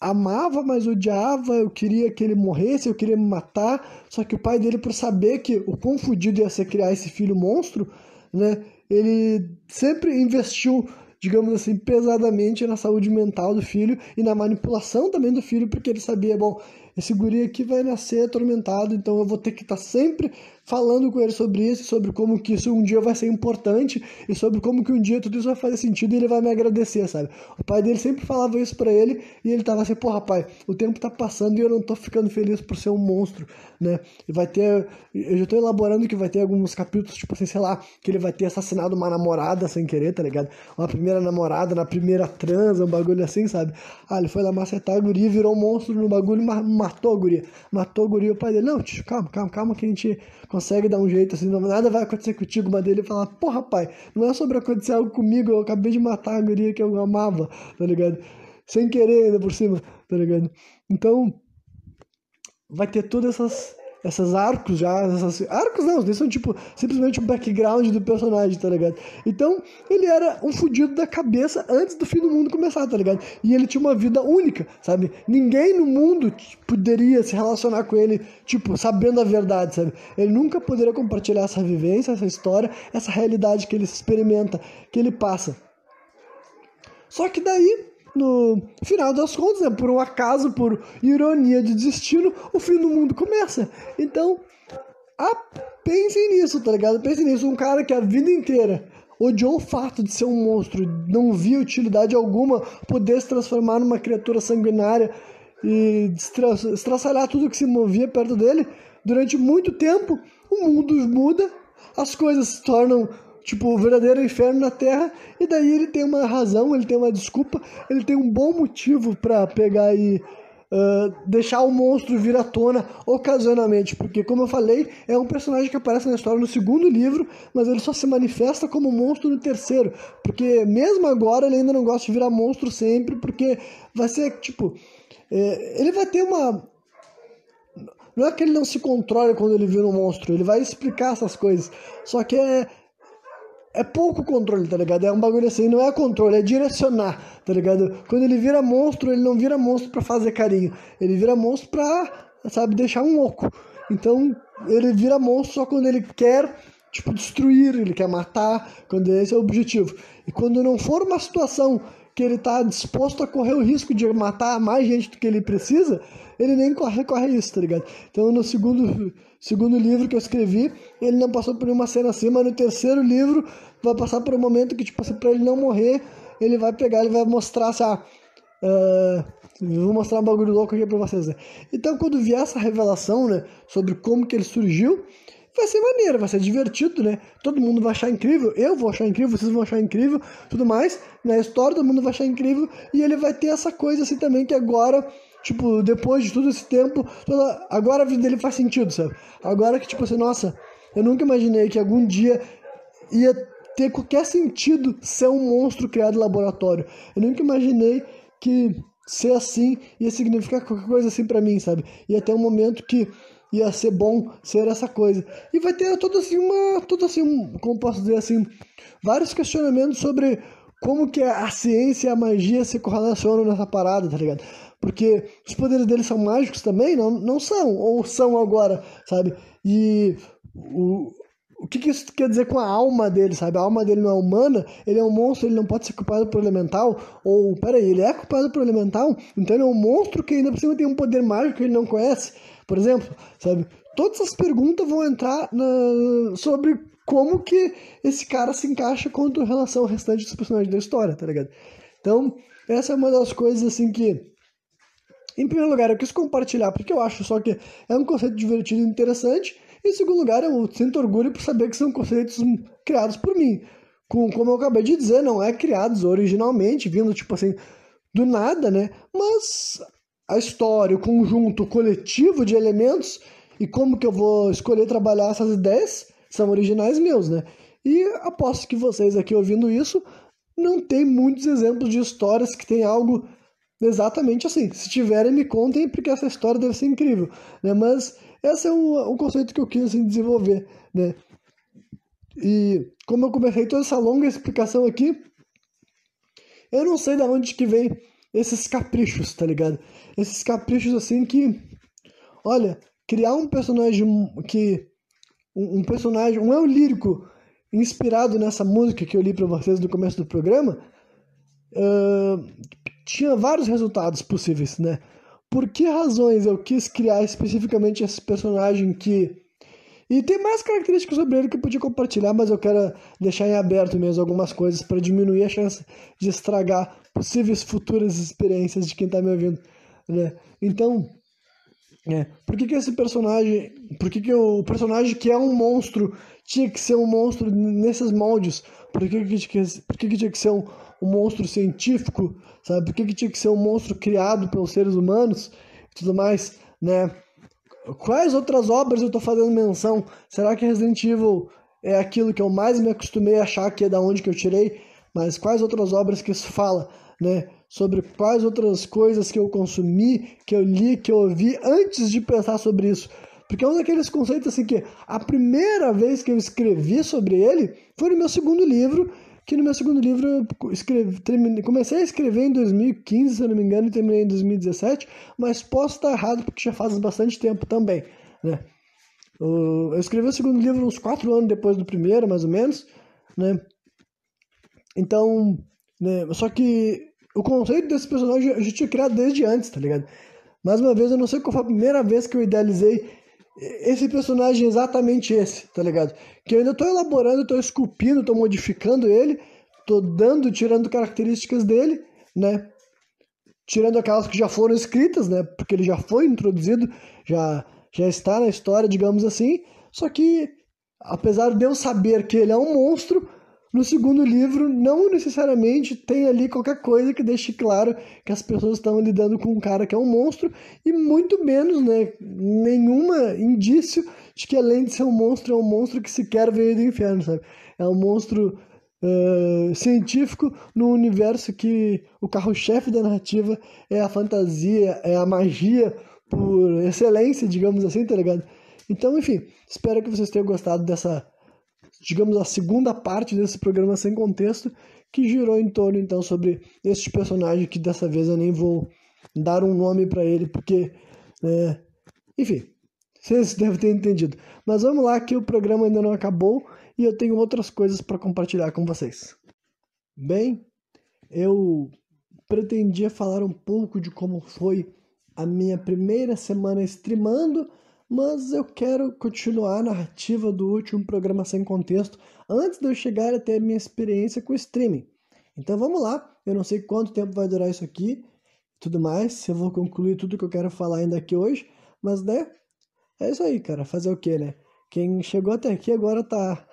amava, mas odiava, eu queria que ele morresse, eu queria me matar, só que o pai dele, por saber que o quão fodido ia ser criar esse filho monstro, né, ele sempre investiu, digamos assim, pesadamente na saúde mental do filho e na manipulação também do filho, porque ele sabia, bom, esse guri aqui vai nascer atormentado, então eu vou ter que estar sempre falando com ele sobre isso, sobre como que isso um dia vai ser importante e sobre como que um dia tudo isso vai fazer sentido e ele vai me agradecer, sabe? O pai dele sempre falava isso pra ele e ele tava assim, porra, pai, o tempo tá passando e eu não tô ficando feliz por ser um monstro, né? E vai ter, eu já tô elaborando que vai ter alguns capítulos, tipo assim, sei lá, que ele vai ter assassinado uma namorada sem querer, tá ligado? Uma primeira namorada na primeira transa, um bagulho assim, sabe? Ele foi lá macetar a guria, virou um monstro no bagulho e matou a guria. Matou a guria, o pai dele, não, tio, calma que a gente consegue dar um jeito, assim, nada vai acontecer contigo, mas dele fala, porra, pai, não é sobre acontecer algo comigo, eu acabei de matar a guria que eu amava, tá ligado? Sem querer ainda por cima, tá ligado? Então, vai ter todas essas arcos já, arcos não, eles são tipo, simplesmente o background do personagem, tá ligado? Então, ele era um fudido da cabeça antes do fim do mundo começar, tá ligado? E ele tinha uma vida única, sabe? Ninguém no mundo poderia se relacionar com ele, tipo, sabendo a verdade, sabe? Ele nunca poderia compartilhar essa vivência, essa história, essa realidade que ele experimenta, que ele passa. Só que daí, no final das contas, né, por um acaso, por ironia de destino, o fim do mundo começa. Então, pensem nisso, tá ligado? Pensem nisso. Um cara que a vida inteira odiou o fato de ser um monstro, não via utilidade alguma, poder se transformar numa criatura sanguinária e estraçalhar tudo que se movia perto dele, durante muito tempo, o mundo muda, as coisas se tornam tipo o verdadeiro inferno na Terra, e daí ele tem uma razão, ele tem uma desculpa, ele tem um bom motivo pra pegar e deixar o monstro vir à tona ocasionalmente, porque como eu falei, é um personagem que aparece na história no segundo livro, mas ele só se manifesta como monstro no terceiro, porque mesmo agora ele ainda não gosta de virar monstro sempre, porque vai ser tipo, ele vai ter uma... Não é que ele não se controle quando ele vira um monstro, ele vai explicar essas coisas, só que é pouco controle, tá ligado? É um bagulho assim, não é controle, é direcionar, tá ligado? Quando ele vira monstro, ele não vira monstro pra fazer carinho. Ele vira monstro pra, sabe, deixar um oco. Então, ele vira monstro só quando ele quer, tipo, destruir, ele quer matar, quando esse é o objetivo. E quando não for uma situação que ele tá disposto a correr o risco de matar mais gente do que ele precisa, ele nem corre isso, tá ligado? Então, no segundo livro que eu escrevi, ele não passou por uma cena assim, mas no terceiro livro vai passar por um momento que, tipo assim, pra ele não morrer, ele vai pegar, ele vai mostrar, assim, vou mostrar um bagulho louco aqui pra vocês, né? Então, quando vier essa revelação, né, sobre como que ele surgiu, vai ser maneiro, vai ser divertido, né? Todo mundo vai achar incrível, eu vou achar incrível, vocês vão achar incrível, tudo mais. Na história, todo mundo vai achar incrível, e ele vai ter essa coisa assim também que agora, tipo, depois de todo esse tempo, agora a vida dele faz sentido, sabe? Agora que, tipo assim, nossa, eu nunca imaginei que algum dia ia ter qualquer sentido ser um monstro criado em laboratório. Eu nunca imaginei que ser assim ia significar qualquer coisa assim pra mim, sabe? Ia ter um momento que ia ser bom ser essa coisa. E vai ter como posso dizer assim, vários questionamentos sobre como que a ciência e a magia se correlacionam nessa parada, tá ligado? Porque os poderes deles são mágicos também? Não são, ou são agora, sabe? E o que isso quer dizer com a alma dele, sabe? A alma dele não é humana, ele é um monstro, ele não pode ser culpado por elemental, ou, peraí, ele é culpado por elemental? Então ele é um monstro que ainda por cima tem um poder mágico que ele não conhece, por exemplo, sabe? Todas essas perguntas vão entrar sobre como que esse cara se encaixa com relação ao restante dos personagens da história, tá ligado? Então, essa é uma das coisas, assim, que, em primeiro lugar, eu quis compartilhar, porque eu acho só que é um conceito divertido e interessante. Em segundo lugar, eu sinto orgulho por saber que são conceitos criados por mim. Como eu acabei de dizer, não é criados originalmente, vindo, tipo assim, do nada, né? Mas a história, o conjunto, o coletivo de elementos e como que eu vou escolher trabalhar essas ideias são originais meus, né? E aposto que vocês aqui ouvindo isso não tem muitos exemplos de histórias que tem algo exatamente assim. Se tiverem, me contem, porque essa história deve ser incrível, né? Mas esse é um conceito que eu quis assim, desenvolver, né? E como eu comecei toda essa longa explicação aqui, eu não sei de onde que vem esses caprichos, tá ligado? Esses caprichos assim que, olha, criar um personagem um personagem, um eu lírico inspirado nessa música que eu li pra vocês no começo do programa, tinha vários resultados possíveis, né? Por que razões eu quis criar especificamente esse personagem que... E tem mais características sobre ele que eu podia compartilhar, mas eu quero deixar em aberto mesmo algumas coisas para diminuir a chance de estragar possíveis futuras experiências de quem tá me ouvindo, né? Então, por que esse personagem... Por que o personagem que é um monstro tinha que ser um monstro nesses moldes? Por que tinha que ser um monstro científico, sabe? Por que tinha que ser um monstro criado pelos seres humanos e tudo mais, né? Quais outras obras eu tô fazendo menção? Será que Resident Evil é aquilo que eu mais me acostumei a achar que é da onde que eu tirei? Mas quais outras obras que isso fala, né? Sobre quais outras coisas que eu consumi, que eu li, que eu ouvi antes de pensar sobre isso? Porque é um daqueles conceitos assim que a primeira vez que eu escrevi sobre ele foi no meu segundo livro, que no meu segundo livro eu comecei a escrever em 2015, se eu não me engano, e terminei em 2017, mas posso estar errado porque já faz bastante tempo também, né? Eu escrevi o segundo livro uns 4 anos depois do primeiro, mais ou menos, né? Então, né, só que o conceito desse personagem eu já tinha criado desde antes, tá ligado? Mais uma vez, eu não sei qual foi a primeira vez que eu idealizei esse personagem, exatamente esse, tá ligado? Que eu ainda tô elaborando, tô esculpindo, tô modificando ele, tô tirando características dele, né? Tirando aquelas que já foram escritas, né? Porque ele já foi introduzido, já está na história, digamos assim. Só que, apesar de eu saber que ele é um monstro, no segundo livro não necessariamente tem ali qualquer coisa que deixe claro que as pessoas estão lidando com um cara que é um monstro, e muito menos, né, nenhum indício de que além de ser um monstro, é um monstro que sequer veio do inferno, sabe? É um monstro científico no universo que o carro-chefe da narrativa é a fantasia, é a magia por excelência, digamos assim, tá ligado? Então, enfim, espero que vocês tenham gostado dessa digamos, a segunda parte desse programa Sem Contexto, que girou em torno, então, sobre este personagem, que dessa vez eu nem vou dar um nome para ele, porque, enfim, vocês devem ter entendido. Mas vamos lá, que o programa ainda não acabou e eu tenho outras coisas para compartilhar com vocês. Bem, eu pretendia falar um pouco de como foi a minha primeira semana streamando, mas eu quero continuar a narrativa do último programa Sem Contexto antes de eu chegar até a minha experiência com streaming. Então vamos lá, eu não sei quanto tempo vai durar isso aqui, tudo mais, se eu vou concluir tudo que eu quero falar ainda aqui hoje, mas né, é isso aí, cara, fazer o quê, né? Quem chegou até aqui agora tá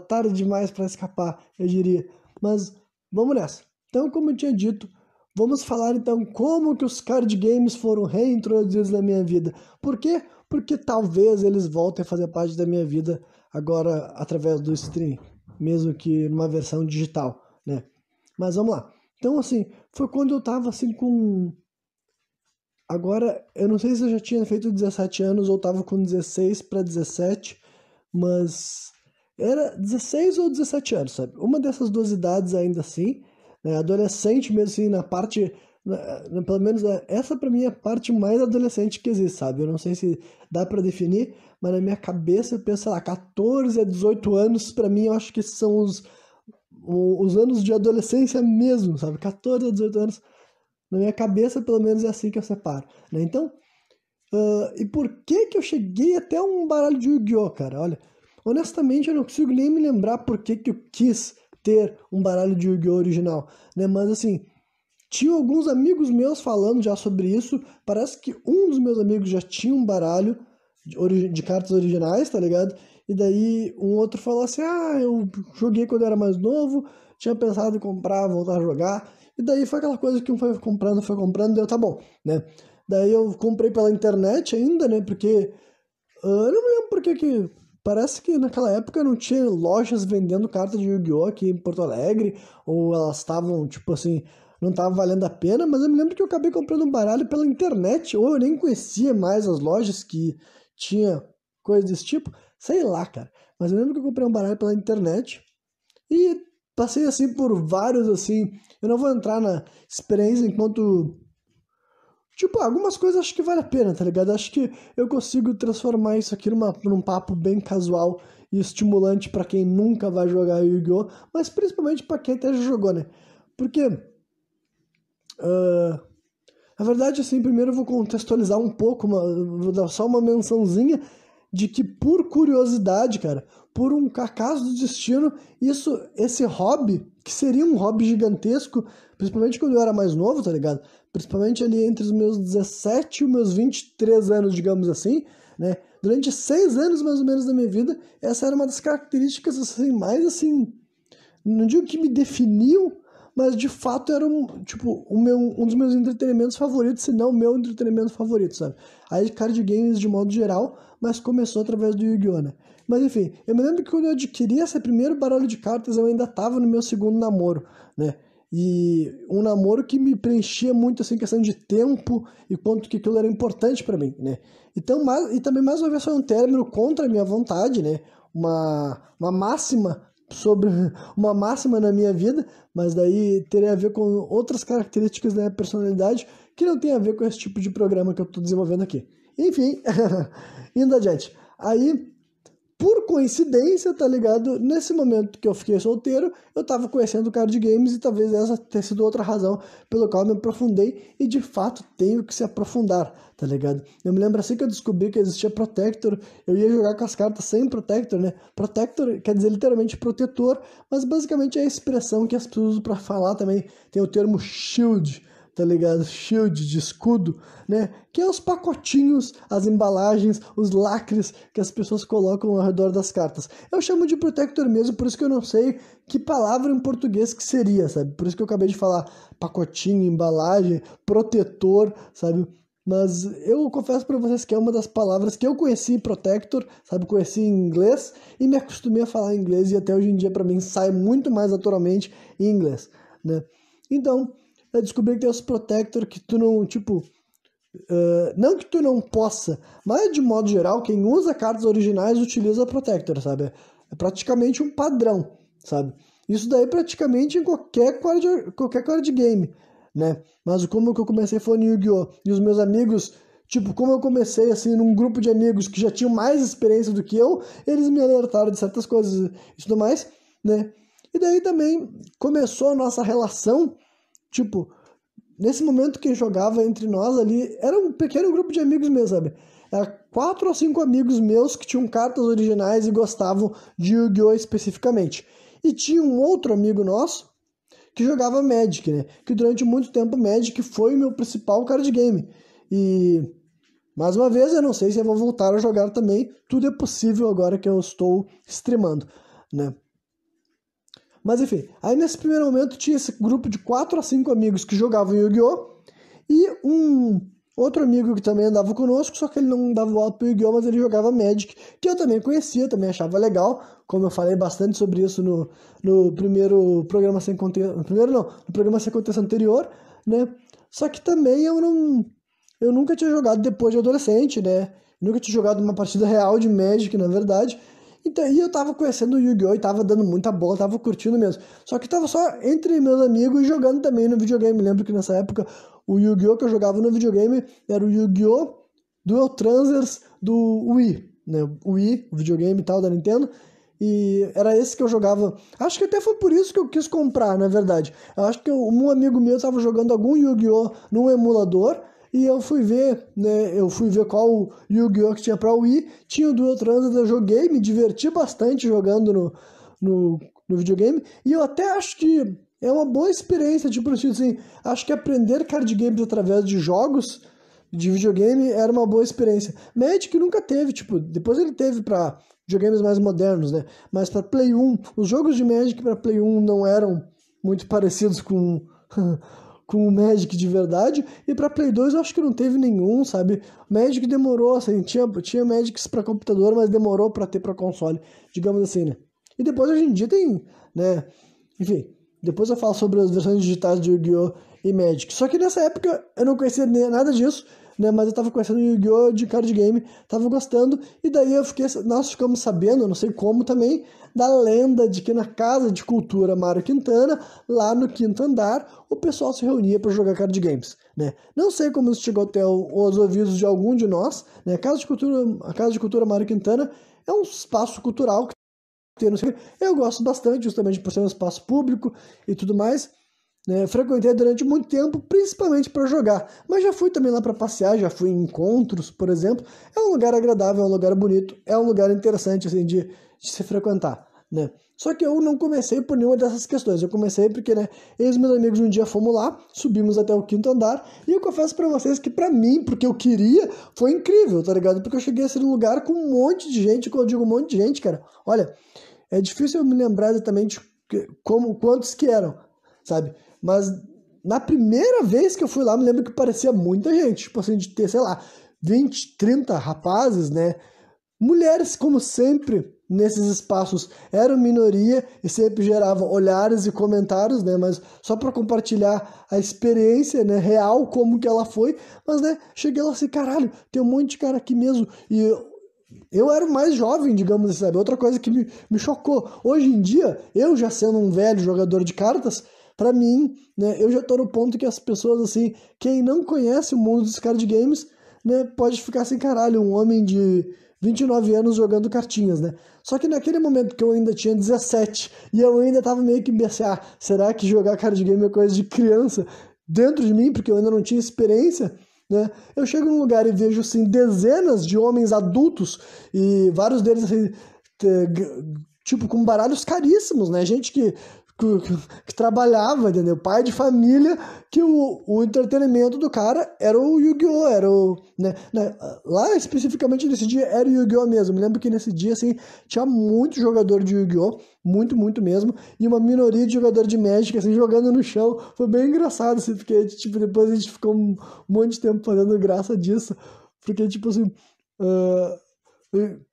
tarde demais para escapar, eu diria. Mas vamos nessa. Então, como eu tinha dito, vamos falar então como que os card games foram reintroduzidos na minha vida. Por quê? Porque talvez eles voltem a fazer parte da minha vida agora através do streaming, mesmo que numa versão digital, né? Mas vamos lá. Então, assim, foi quando eu tava assim com... Agora, eu não sei se eu já tinha feito 17 anos ou tava com 16 para 17, mas era 16 ou 17 anos, sabe? Uma dessas duas idades ainda assim, né? Adolescente mesmo assim, na parte... pelo menos essa pra mim é a parte mais adolescente que existe, sabe? Eu não sei se dá pra definir, mas na minha cabeça eu penso, sei lá, 14 a 18 anos, pra mim eu acho que são os anos de adolescência mesmo, sabe? 14 a 18 anos, na minha cabeça pelo menos é assim que eu separo, né? Então, e por que eu cheguei até um baralho de Yu-Gi-Oh, cara? Olha, honestamente eu não consigo nem me lembrar por que eu quis ter um baralho de Yu-Gi-Oh original, né? Mas assim... Tinha alguns amigos meus falando já sobre isso. Parece que um dos meus amigos já tinha um baralho de cartas originais, tá ligado? E daí um outro falou assim, eu joguei quando eu era mais novo, tinha pensado em comprar, voltar a jogar. E daí foi aquela coisa que um foi comprando, deu, tá bom, né? Daí eu comprei pela internet ainda, né? Porque eu não me lembro por que... Parece que naquela época não tinha lojas vendendo cartas de Yu-Gi-Oh! Aqui em Porto Alegre, ou elas estavam, tipo assim... não tava valendo a pena, mas eu me lembro que eu acabei comprando um baralho pela internet, ou eu nem conhecia mais as lojas que tinha coisa desse tipo, sei lá, cara. Mas eu lembro que eu comprei um baralho pela internet e passei, assim, por vários, assim, eu não vou entrar na experiência enquanto... Tipo, algumas coisas acho que vale a pena, tá ligado? Acho que eu consigo transformar isso aqui num papo bem casual e estimulante pra quem nunca vai jogar Yu-Gi-Oh! Mas principalmente pra quem até já jogou, né? Porque... na verdade, assim, primeiro eu vou contextualizar um pouco, vou dar só uma mençãozinha de que, por curiosidade, cara, por um acaso do destino, esse hobby, que seria um hobby gigantesco, principalmente quando eu era mais novo, tá ligado? Principalmente ali entre os meus 17 e os meus 23 anos, digamos assim, né? Durante 6 anos, mais ou menos, da minha vida, essa era uma das características, assim, mais, assim, não digo que me definiam, mas de fato era um dos meus entretenimentos favoritos, se não o meu entretenimento favorito, sabe? Aí card games de modo geral, mas começou através do Yu-Gi-Oh, né? Mas enfim, eu me lembro que quando eu adquiri esse primeiro baralho de cartas, eu ainda tava no meu segundo namoro, né? E um namoro que me preenchia muito, assim, questão de tempo e quanto que aquilo era importante pra mim, né? Então, e também mais uma vez foi um término contra a minha vontade, né? Uma máxima na minha vida, mas daí teria a ver com outras características da minha personalidade que não tem a ver com esse tipo de programa que eu estou desenvolvendo aqui. Enfim, indo adiante. Aí, por coincidência, tá ligado? Nesse momento que eu fiquei solteiro, eu tava conhecendo card games e talvez essa tenha sido outra razão pelo qual eu me aprofundei e de fato tenho que se aprofundar, tá ligado? Eu me lembro assim que eu descobri que existia Protector, eu ia jogar com as cartas sem Protector, né? Protector quer dizer literalmente protetor, mas basicamente é a expressão que as pessoas usam pra falar também. Tem o termo Shield, tá ligado? Shield de escudo, né? Que é os pacotinhos, as embalagens, os lacres que as pessoas colocam ao redor das cartas. Eu chamo de Protector mesmo, por isso que eu não sei que palavra em português que seria, sabe? Por isso que eu acabei de falar pacotinho, embalagem, protetor, sabe? Mas eu confesso pra vocês que é uma das palavras que eu conheci em Protector, sabe? Conheci em inglês e me acostumei a falar inglês e até hoje em dia pra mim sai muito mais naturalmente em inglês, né? Então... eu descobri que tem os Protector que tu não, tipo... não que tu não possa, mas de modo geral, quem usa cartas originais utiliza Protector, sabe? É praticamente um padrão, sabe? Isso daí praticamente em qualquer card game, né? Mas como que eu comecei foi no Yu-Gi-Oh! E os meus amigos, tipo, como eu comecei assim num grupo de amigos que já tinham mais experiência do que eu, eles me alertaram de certas coisas e tudo mais, né? E daí também começou a nossa relação, tipo, nesse momento quem jogava entre nós ali era um pequeno grupo de amigos mesmo, sabe? Era 4 ou 5 amigos meus que tinham cartas originais e gostavam de Yu-Gi-Oh! Especificamente. E tinha um outro amigo nosso que jogava Magic, né? Que durante muito tempo Magic foi meu principal card game. E, mais uma vez, eu não sei se eu vou voltar a jogar também. Tudo é possível agora que eu estou streamando, né? Mas enfim, aí nesse primeiro momento tinha esse grupo de 4 a 5 amigos que jogavam Yu-Gi-Oh! E um outro amigo que também andava conosco, só que ele não dava bola pro Yu-Gi-Oh! Mas ele jogava Magic, que eu também conhecia, também achava legal, como eu falei bastante sobre isso no primeiro programa Sem Contexto, no primeiro não, no programa Sem Contexto anterior, né? Só que também eu nunca tinha jogado depois de adolescente, né? Nunca tinha jogado uma partida real de Magic, na verdade. Então, e eu tava conhecendo o Yu-Gi-Oh! E tava dando muita bola, tava curtindo mesmo. Só que tava só entre meus amigos e jogando também no videogame. Lembro que nessa época o Yu-Gi-Oh! Que eu jogava no videogame era o Yu-Gi-Oh! Duel Transers do Wii, né? O Wii, o videogame e tal da Nintendo. E era esse que eu jogava. Acho que até foi por isso que eu quis comprar, na verdade. Eu acho que um amigo meu tava jogando algum Yu-Gi-Oh! Num emulador. E eu fui ver, né? Eu fui ver qual Yu-Gi-Oh! Que tinha pra Wii. Tinha o Duel Transers, eu joguei, me diverti bastante jogando no videogame. E eu até acho que é uma boa experiência, tipo assim, acho que aprender card games através de jogos de videogame era uma boa experiência. Magic nunca teve, tipo, depois ele teve pra videogames mais modernos, né? Mas pra Play 1, os jogos de Magic pra Play 1 não eram muito parecidos com com o Magic de verdade, e pra Play 2 eu acho que não teve nenhum, sabe? Magic demorou, assim, tinha Magics pra computador, mas demorou pra ter pra console, digamos assim, né? E depois hoje em dia tem, né? Enfim, depois eu falo sobre as versões digitais de Yu-Gi-Oh! E Magic. Só que nessa época eu não conhecia nada disso, né? Mas eu tava conhecendo Yu-Gi-Oh! De card game, tava gostando, e daí nós ficamos sabendo, não sei como também, da lenda de que na Casa de Cultura Mário Quintana, lá no quinto andar, o pessoal se reunia para jogar card games, né? Não sei como isso chegou até os ouvidos de algum de nós, né? A Casa de Cultura Mário Quintana é um espaço cultural que tem no centro. Eu gosto bastante, justamente por ser um espaço público e tudo mais, né? Frequentei durante muito tempo, principalmente para jogar, mas já fui também lá para passear, já fui em encontros, por exemplo. É um lugar agradável, é um lugar bonito, é um lugar interessante assim de se frequentar, né? Só que eu não comecei por nenhuma dessas questões. Eu comecei porque, né, eu e os meus amigos um dia fomos lá, subimos até o quinto andar, e eu confesso para vocês que para mim, porque eu queria, foi incrível, tá ligado? Porque eu cheguei a ser um lugar com um monte de gente, quando eu digo um monte de gente, cara, olha, é difícil eu me lembrar exatamente quantos que eram, sabe? Mas na primeira vez que eu fui lá, me lembro que parecia muita gente, tipo assim, de ter, sei lá, 20, 30 rapazes, né? Mulheres, como sempre, nesses espaços eram minoria e sempre geravam olhares e comentários, né? Mas só para compartilhar a experiência, né, real, como que ela foi. Mas, né, cheguei lá assim, caralho, tem um monte de cara aqui mesmo. E eu era o mais jovem, digamos assim, sabe? Outra coisa que me chocou. Hoje em dia, eu já sendo um velho jogador de cartas, pra mim, né, eu já tô no ponto que as pessoas, assim, quem não conhece o mundo dos card games, né, pode ficar assim, caralho, um homem de 29 anos jogando cartinhas, né? Só que naquele momento que eu ainda tinha 17 e eu ainda tava meio que pensando, será que jogar card game é coisa de criança dentro de mim, porque eu ainda não tinha experiência, né? Eu chego num lugar e vejo assim, dezenas de homens adultos e vários deles assim, tipo com baralhos caríssimos, né? Gente que trabalhava, entendeu? Pai de família, que o entretenimento do cara era o Yu-Gi-Oh! Era o, né? Lá especificamente nesse dia era o Yu-Gi-Oh! Mesmo. Me lembro que nesse dia, assim, tinha muito jogador de Yu-Gi-Oh! Muito, muito mesmo. E uma minoria de jogador de Magic, assim, jogando no chão. Foi bem engraçado, assim, porque, tipo, depois a gente ficou um monte de tempo fazendo graça disso. Porque, tipo assim.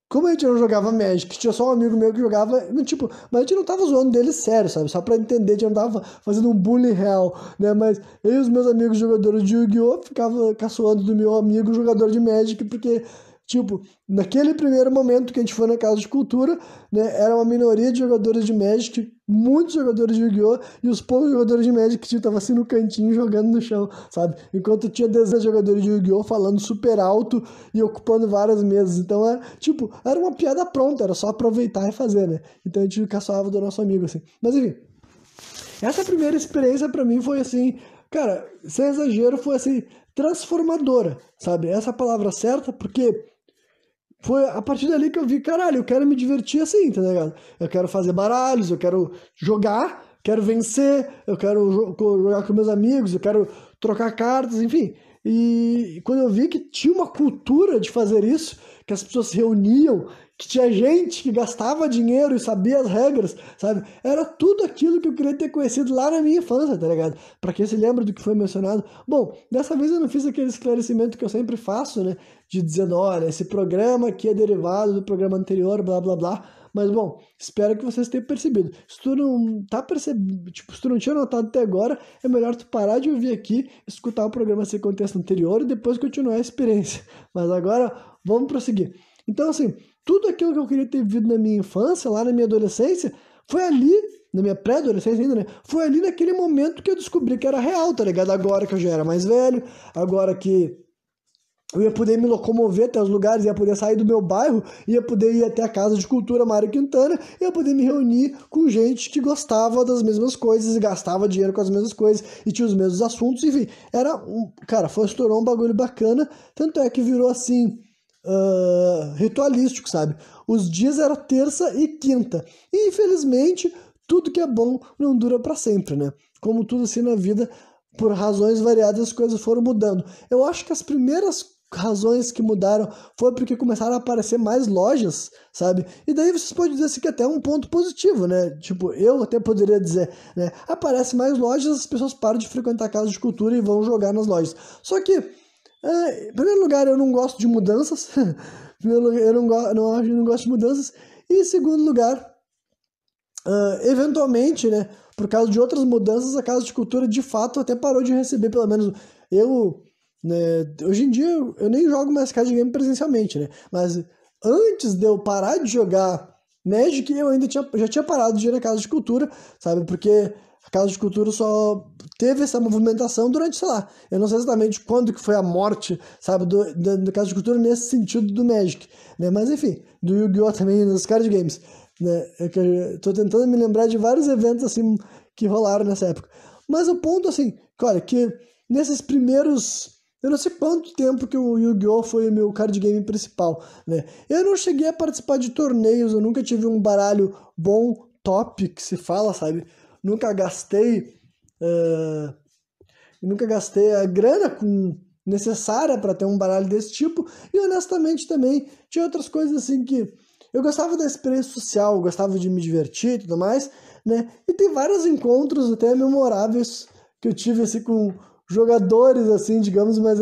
Como a gente não jogava Magic, tinha só um amigo meu que jogava, tipo, mas a gente não tava zoando dele sério, sabe? Só pra entender, a gente não tava fazendo um bullying real, né? Mas eu e os meus amigos jogadores de Yu-Gi-Oh! Ficavam caçoando do meu amigo jogador de Magic, porque Tipo, naquele primeiro momento que a gente foi na Casa de Cultura, né, era uma minoria de jogadores de Magic, muitos jogadores de Yu-Gi-Oh! E os poucos jogadores de Magic que estavam assim no cantinho jogando no chão, sabe? Enquanto tinha dezenas de jogadores de Yu-Gi-Oh! Falando super alto e ocupando várias mesas. Então, era uma piada pronta, era só aproveitar e fazer, né? Então a gente caçava do nosso amigo, assim. Mas enfim, essa primeira experiência pra mim foi assim, cara, sem exagero, foi assim, transformadora, sabe? Essa é a palavra certa, porque foi a partir dali que eu vi, caralho, eu quero me divertir assim, tá ligado? Eu quero fazer baralhos, eu quero jogar, quero vencer, eu quero jogar com meus amigos, eu quero trocar cartas, enfim. E quando eu vi que tinha uma cultura de fazer isso, que as pessoas se reuniam, que tinha gente que gastava dinheiro e sabia as regras, sabe? Era tudo aquilo que eu queria ter conhecido lá na minha infância, tá ligado? Pra quem se lembra do que foi mencionado. Bom, dessa vez eu não fiz aquele esclarecimento que eu sempre faço, né? De dizendo, olha, esse programa aqui é derivado do programa anterior, blá, blá, blá. Mas, bom, espero que vocês tenham percebido. Se tu não tá percebendo, tipo, se tu não tinha notado até agora, é melhor tu parar de ouvir aqui, escutar o programa sem contexto anterior e depois continuar a experiência. Mas agora, vamos prosseguir. Então, assim, tudo aquilo que eu queria ter vivido na minha infância, lá na minha adolescência, foi ali, na minha pré-adolescência ainda, né? Foi ali naquele momento que eu descobri que era real, tá ligado? Agora que eu já era mais velho, agora que eu ia poder me locomover até os lugares, ia poder sair do meu bairro, ia poder ir até a Casa de Cultura Mário Quintana, ia poder me reunir com gente que gostava das mesmas coisas e gastava dinheiro com as mesmas coisas e tinha os mesmos assuntos, enfim. Cara, estourou um bagulho bacana, tanto é que virou assim, ritualístico, sabe? Os dias era terça e quinta. E infelizmente, tudo que é bom não dura pra sempre, né? Como tudo assim na vida, por razões variadas as coisas foram mudando. Eu acho que as primeiras razões que mudaram foi porque começaram a aparecer mais lojas, sabe? E daí vocês podem dizer assim que até é um ponto positivo, né? Tipo, eu até poderia dizer, né? Aparece mais lojas, as pessoas param de frequentar casas de cultura e vão jogar nas lojas. Só que, em primeiro lugar, eu não gosto de mudanças. Em primeiro lugar, eu não gosto de mudanças. E em segundo lugar, eventualmente, né? Por causa de outras mudanças, a Casa de Cultura de fato até parou de receber, pelo menos eu, né, hoje em dia eu nem jogo mais card game presencialmente, né? Mas antes de eu parar de jogar Magic, eu ainda já tinha parado de ir na Casa de Cultura, sabe? Porque a Casa de Cultura só teve essa movimentação durante, sei lá, eu não sei exatamente quando que foi a morte, sabe, da Casa de Cultura nesse sentido do Magic, né? Mas enfim, do Yu-Gi-Oh! Também nos card games, né? Eu tô tentando me lembrar de vários eventos assim que rolaram nessa época. Mas o ponto assim, olha, que nesses primeiros, eu não sei quanto tempo que o Yu-Gi-Oh! Foi o meu card game principal, né? Eu não cheguei a participar de torneios, eu nunca tive um baralho bom, top, que se fala, sabe? Nunca gastei a grana necessária para ter um baralho desse tipo, e honestamente também tinha outras coisas assim que eu gostava da experiência social, eu gostava de me divertir e tudo mais, né? E tem vários encontros até memoráveis que eu tive assim com jogadores assim, digamos, mas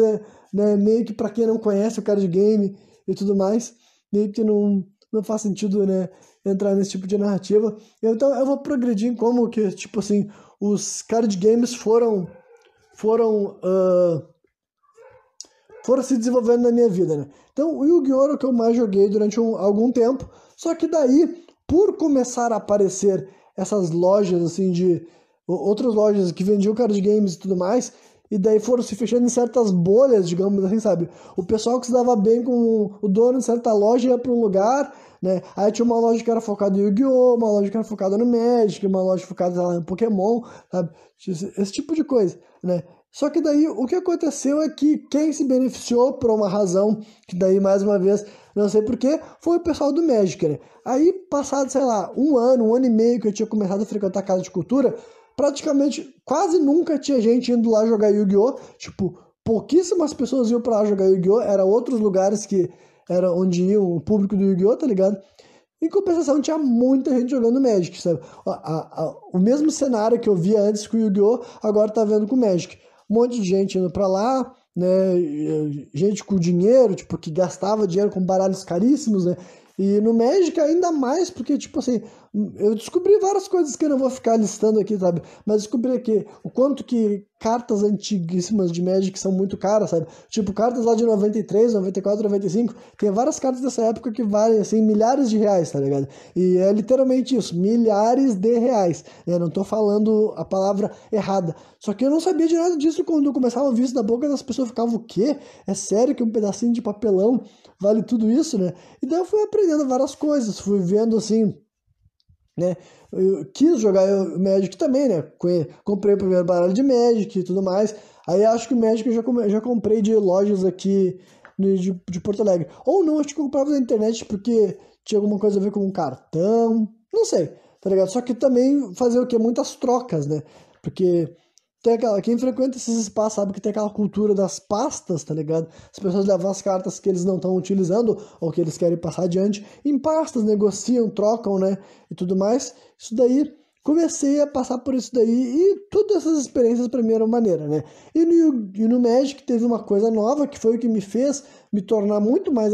né, meio que para quem não conhece o card game e tudo mais, meio que não faz sentido, né, entrar nesse tipo de narrativa. Então eu vou progredir em como que, tipo assim, os card games foram se desenvolvendo na minha vida, né? Então, o Yu-Gi-Oh! Era o que eu mais joguei durante algum tempo, só que daí, por começar a aparecer essas lojas, assim, outras lojas que vendiam card games e tudo mais, e daí foram se fechando em certas bolhas, digamos assim, sabe? O pessoal que se dava bem com o dono de certa loja ia para um lugar, né? Aí tinha uma loja que era focada em Yu-Gi-Oh!, uma loja que era focada no Magic, uma loja focada, sei lá, em Pokémon, sabe? Esse tipo de coisa, né? Só que daí o que aconteceu é que quem se beneficiou por uma razão, que daí mais uma vez, não sei porquê, foi o pessoal do Magic, né? Aí passado, sei lá, um ano e meio que eu tinha começado a frequentar a Casa de Cultura, praticamente quase nunca tinha gente indo lá jogar Yu-Gi-Oh! Tipo, pouquíssimas pessoas iam pra lá jogar Yu-Gi-Oh! Era outros lugares que era onde ia o público do Yu-Gi-Oh!, tá ligado? Em compensação, tinha muita gente jogando Magic, sabe? O mesmo cenário que eu via antes com o Yu-Gi-Oh! Agora tá vendo com o Magic. Um monte de gente indo pra lá, né? Gente com dinheiro, tipo, que gastava dinheiro com baralhos caríssimos, né? E no Magic ainda mais, porque, tipo assim, Eu descobri várias coisas que eu não vou ficar listando aqui, sabe? Mas descobri aqui o quanto que cartas antiguíssimas de Magic são muito caras, sabe? Tipo, cartas lá de 93, 94, 95. Tem várias cartas dessa época que valem, assim, milhares de reais, tá ligado? E é literalmente isso, milhares de reais. Eu não tô falando a palavra errada. Só que eu não sabia de nada disso quando eu começava a ouvir isso da boca das pessoas. Eu ficava, o quê? É sério que um pedacinho de papelão vale tudo isso, né? E daí eu fui aprendendo várias coisas, fui vendo, assim, né? Eu quis jogar Magic também, né? Comprei o primeiro baralho de Magic e tudo mais. Aí acho que o Magic eu já comprei de lojas aqui de Porto Alegre. Ou não, acho que eu comprava na internet porque tinha alguma coisa a ver com um cartão. Não sei, tá ligado? Só que também fazer o quê? Muitas trocas, né? Porque quem frequenta esses espaços sabe que tem aquela cultura das pastas, tá ligado? As pessoas levam as cartas que eles não estão utilizando ou que eles querem passar adiante em pastas, negociam, trocam, né? E tudo mais. Isso daí, comecei a passar por isso daí e todas essas experiências pra mim eram maneira, né? E no Magic teve uma coisa nova que foi o que me fez me tornar muito mais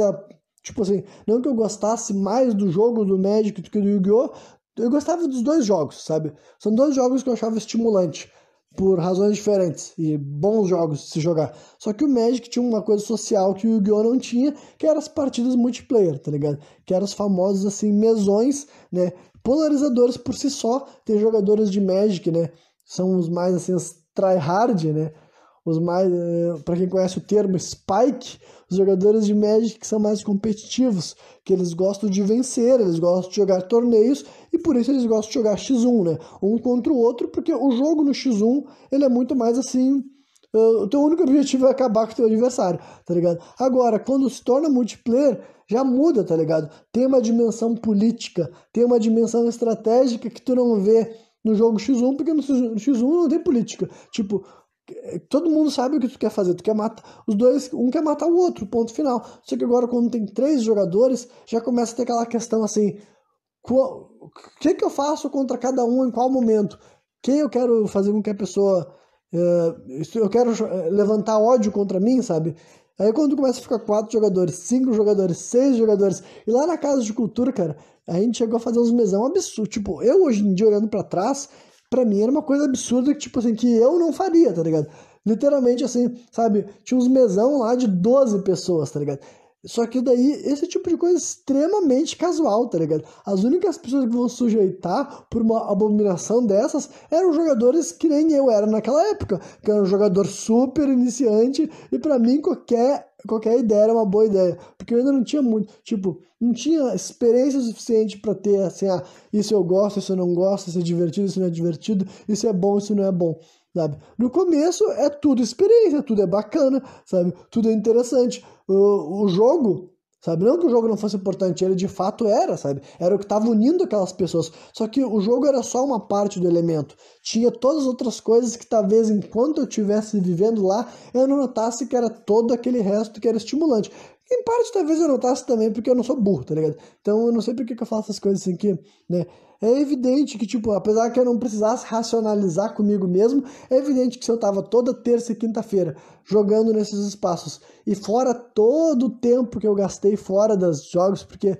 tipo assim, não que eu gostasse mais do jogo do Magic do que do Yu-Gi-Oh! Eu gostava dos dois jogos, sabe? São dois jogos que eu achava estimulante por razões diferentes e bons jogos de se jogar. Só que o Magic tinha uma coisa social que o Yu-Gi-Oh! Não tinha, que eram as partidas multiplayer, tá ligado? Que eram os famosos, assim, mesões, né? Polarizadores por si só. Tem jogadores de Magic, né? São os mais, assim, os tryhard, né? Os mais, para quem conhece o termo Spike, os jogadores de Magic que são mais competitivos, que eles gostam de vencer, eles gostam de jogar torneios e por isso eles gostam de jogar X1, né? Um contra o outro, porque o jogo no X1, ele é muito mais assim, o teu único objetivo é acabar com o teu adversário, tá ligado? Agora, quando se torna multiplayer, já muda, tá ligado? Tem uma dimensão política, tem uma dimensão estratégica que tu não vê no jogo X1, porque no X1 não tem política. Tipo, todo mundo sabe o que tu quer fazer, tu quer matar os dois, um quer matar o outro, ponto final. Só que agora quando tem 3 jogadores, já começa a ter aquela questão assim, o que eu faço contra cada um em qual momento? Quem eu quero fazer com que a pessoa, eu quero levantar ódio contra mim, sabe? Aí quando começa a ficar 4 jogadores, 5 jogadores, 6 jogadores, e lá na Casa de Cultura, cara, a gente chegou a fazer uns mesão absurdos. Tipo, eu hoje em dia olhando pra trás, pra mim era uma coisa absurda que, tipo assim, que eu não faria, tá ligado? Literalmente, assim, sabe? Tinha uns mesão lá de 12 pessoas, tá ligado? Só que daí, esse tipo de coisa é extremamente casual, tá ligado? As únicas pessoas que vão sujeitar por uma abominação dessas eram jogadores que nem eu era naquela época, que era um jogador super iniciante, e pra mim qualquer ideia era uma boa ideia, porque eu ainda não tinha muito, tipo, não tinha experiência suficiente pra ter, assim, isso eu gosto, isso eu não gosto, isso é divertido, isso não é divertido, isso é bom, isso não é bom, sabe? No começo é tudo experiência, tudo é bacana, sabe? Tudo é interessante. O jogo, sabe? Não que o jogo não fosse importante, ele de fato era, sabe? Era o que estava unindo aquelas pessoas. Só que o jogo era só uma parte do elemento. Tinha todas as outras coisas que talvez enquanto eu estivesse vivendo lá, eu não notasse que era todo aquele resto que era estimulante. Em parte, talvez eu notasse também, porque eu não sou burro, tá ligado? Então, eu não sei por que eu faço essas coisas assim que, né? É evidente que, tipo, apesar que eu não precisasse racionalizar comigo mesmo, é evidente que se eu tava toda terça e quinta-feira jogando nesses espaços, e fora todo o tempo que eu gastei fora dos jogos, porque,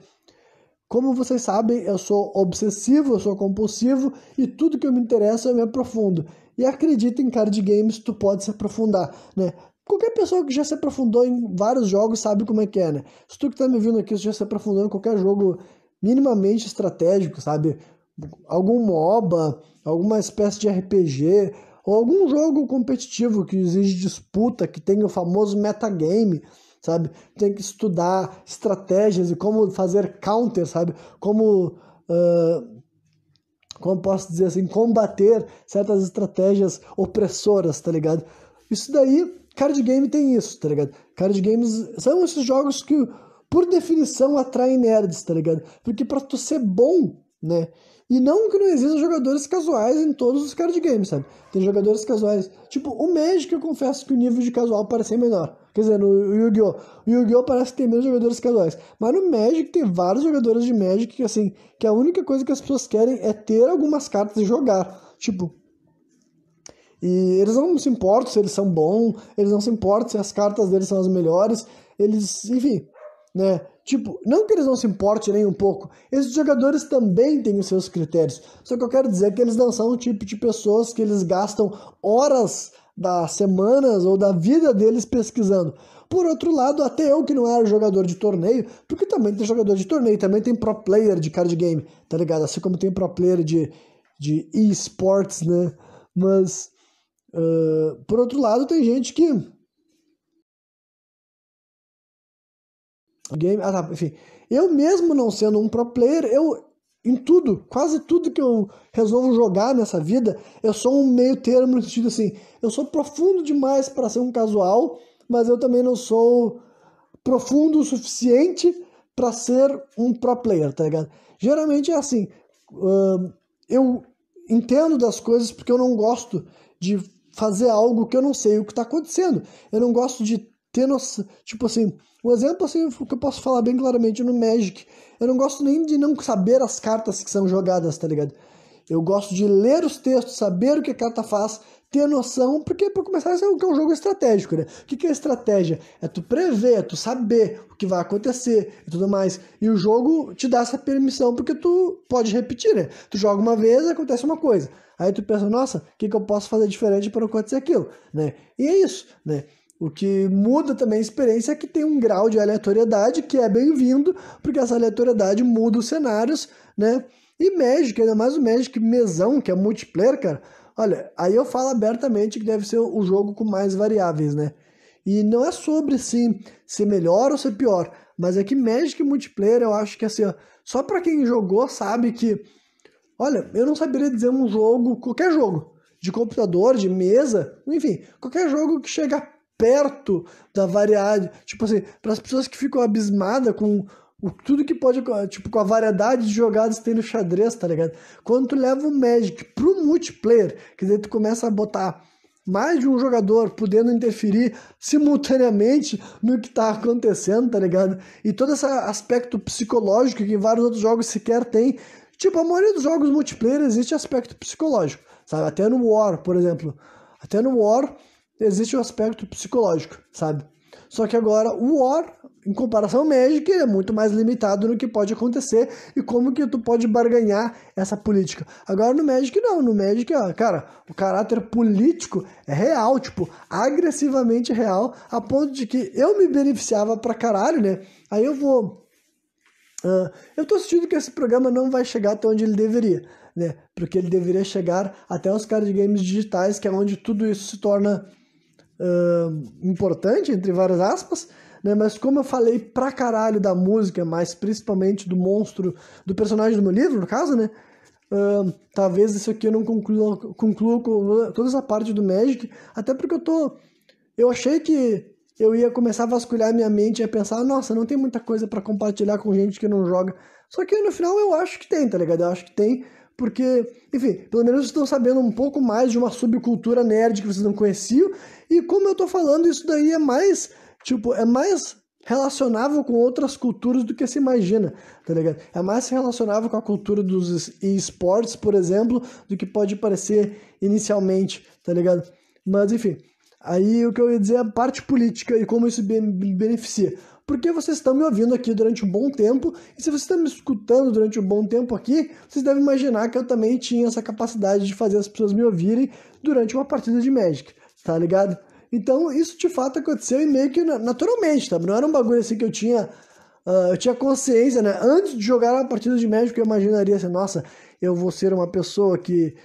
como vocês sabem, eu sou obsessivo, eu sou compulsivo, e tudo que eu me interessa eu me aprofundo. E acredita em card games, tu pode se aprofundar, né? Qualquer pessoa que já se aprofundou em vários jogos sabe como é que é, né? Se tu que tá me vindo aqui, já se aprofundou em qualquer jogo minimamente estratégico, sabe? Algum MOBA, alguma espécie de RPG, ou algum jogo competitivo que exige disputa, que tem o famoso metagame, sabe? Tem que estudar estratégias e como fazer counter, sabe? Como posso dizer assim, combater certas estratégias opressoras, tá ligado? Isso daí, card game tem isso, tá ligado? Card games são esses jogos que, por definição, atraem nerds, tá ligado? Porque pra tu ser bom, né? E não que não existam jogadores casuais em todos os card games, sabe? Tem jogadores casuais. Tipo, o Magic, eu confesso que o nível de casual parece ser menor. Quer dizer, no Yu-Gi-Oh! O Yu-Gi-Oh! Parece que tem menos jogadores casuais. Mas no Magic tem vários jogadores de Magic que, assim, que a única coisa que as pessoas querem é ter algumas cartas e jogar. Tipo, e eles não se importam se eles são bons, eles não se importam se as cartas deles são as melhores, eles, enfim. né? Tipo, não que eles não se importem nem um pouco, esses jogadores também têm os seus critérios. Só que eu quero dizer que eles não são o tipo de pessoas que eles gastam horas das semanas ou da vida deles pesquisando. Por outro lado, até eu que não era jogador de torneio, porque também tem jogador de torneio, também tem pro player de card game, tá ligado? Assim como tem pro player de esports, né? Mas, por outro lado, tem gente que... enfim, eu mesmo não sendo um pro player, em tudo, quase tudo que eu resolvo jogar nessa vida, eu sou um meio termo no sentido assim, eu sou profundo demais para ser um casual, mas eu também não sou profundo o suficiente para ser um pro player, tá ligado? Geralmente é assim, eu entendo das coisas porque eu não gosto de fazer algo que eu não sei o que tá acontecendo. Eu não gosto de ter noção, tipo assim, um exemplo assim que eu posso falar bem claramente no Magic, eu não gosto nem de não saber as cartas que são jogadas, tá ligado? Eu gosto de ler os textos, saber o que a carta faz, ter noção, porque para começar isso é um jogo estratégico, né? O que é estratégia? É tu prever, é tu saber o que vai acontecer e tudo mais. E o jogo te dá essa permissão, porque tu pode repetir, né? Tu joga uma vez e acontece uma coisa. Aí tu pensa, nossa, o que eu posso fazer diferente para não acontecer aquilo, né? E é isso, né? O que muda também a experiência é que tem um grau de aleatoriedade que é bem-vindo, porque essa aleatoriedade muda os cenários, né? E Magic, ainda mais o Magic mesão, que é multiplayer, cara. Olha, aí eu falo abertamente que deve ser o jogo com mais variáveis, né? E não é sobre, sim, ser melhor ou ser pior, mas é que Magic multiplayer eu acho que assim, ó, só pra quem jogou sabe que, olha, eu não saberia dizer um jogo, qualquer jogo, de computador, de mesa, enfim, qualquer jogo que chega perto da variedade, tipo assim, para as pessoas que ficam abismadas com tudo que pode, tipo, com a variedade de jogadas que tem no xadrez, tá ligado? Quando tu leva o Magic pro multiplayer, que daí tu começa a botar mais de um jogador podendo interferir simultaneamente no que tá acontecendo, tá ligado? E todo esse aspecto psicológico que em vários outros jogos sequer tem. Tipo, a maioria dos jogos multiplayer existe aspecto psicológico, sabe? Até no War, por exemplo. Até no War existe um aspecto psicológico, sabe? Só que agora o War, em comparação ao Magic, é muito mais limitado no que pode acontecer e como que tu pode barganhar essa política. Agora no Magic não, no Magic, ó, cara, o caráter político é real, tipo, agressivamente real, a ponto de que eu me beneficiava pra caralho, né? Aí eu vou... eu tô sentindo que esse programa não vai chegar até onde ele deveria, né? Porque ele deveria chegar até os card games digitais, que é onde tudo isso se torna importante, entre várias aspas, né? Mas como eu falei pra caralho da música, mas principalmente do monstro, do personagem do meu livro, no caso, né? Talvez isso aqui eu não conclua com toda essa parte do Magic, até porque eu achei que eu ia começar a vasculhar minha mente e ia pensar, nossa, não tem muita coisa pra compartilhar com gente que não joga. Só que no final eu acho que tem, tá ligado? Eu acho que tem, porque, enfim, pelo menos vocês estão sabendo um pouco mais de uma subcultura nerd que vocês não conheciam, e como eu tô falando, isso daí é mais, tipo, é mais relacionável com outras culturas do que se imagina, tá ligado? É mais relacionável com a cultura dos esportes, por exemplo, do que pode parecer inicialmente, tá ligado? Mas, enfim, aí o que eu ia dizer é a parte política e como isso me beneficia. Porque vocês estão me ouvindo aqui durante um bom tempo, e se vocês estão me escutando durante um bom tempo aqui, vocês devem imaginar que eu também tinha essa capacidade de fazer as pessoas me ouvirem durante uma partida de Magic, tá ligado? Então isso de fato aconteceu e meio que naturalmente, tá? Não era um bagulho assim que eu tinha consciência, né? Antes de jogar uma partida de Magic eu imaginaria assim, nossa, eu vou ser uma pessoa que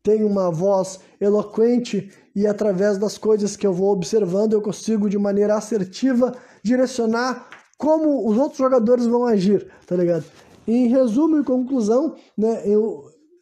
tem uma voz eloquente e através das coisas que eu vou observando eu consigo de maneira assertiva direcionar como os outros jogadores vão agir, tá ligado? Em resumo e conclusão, né,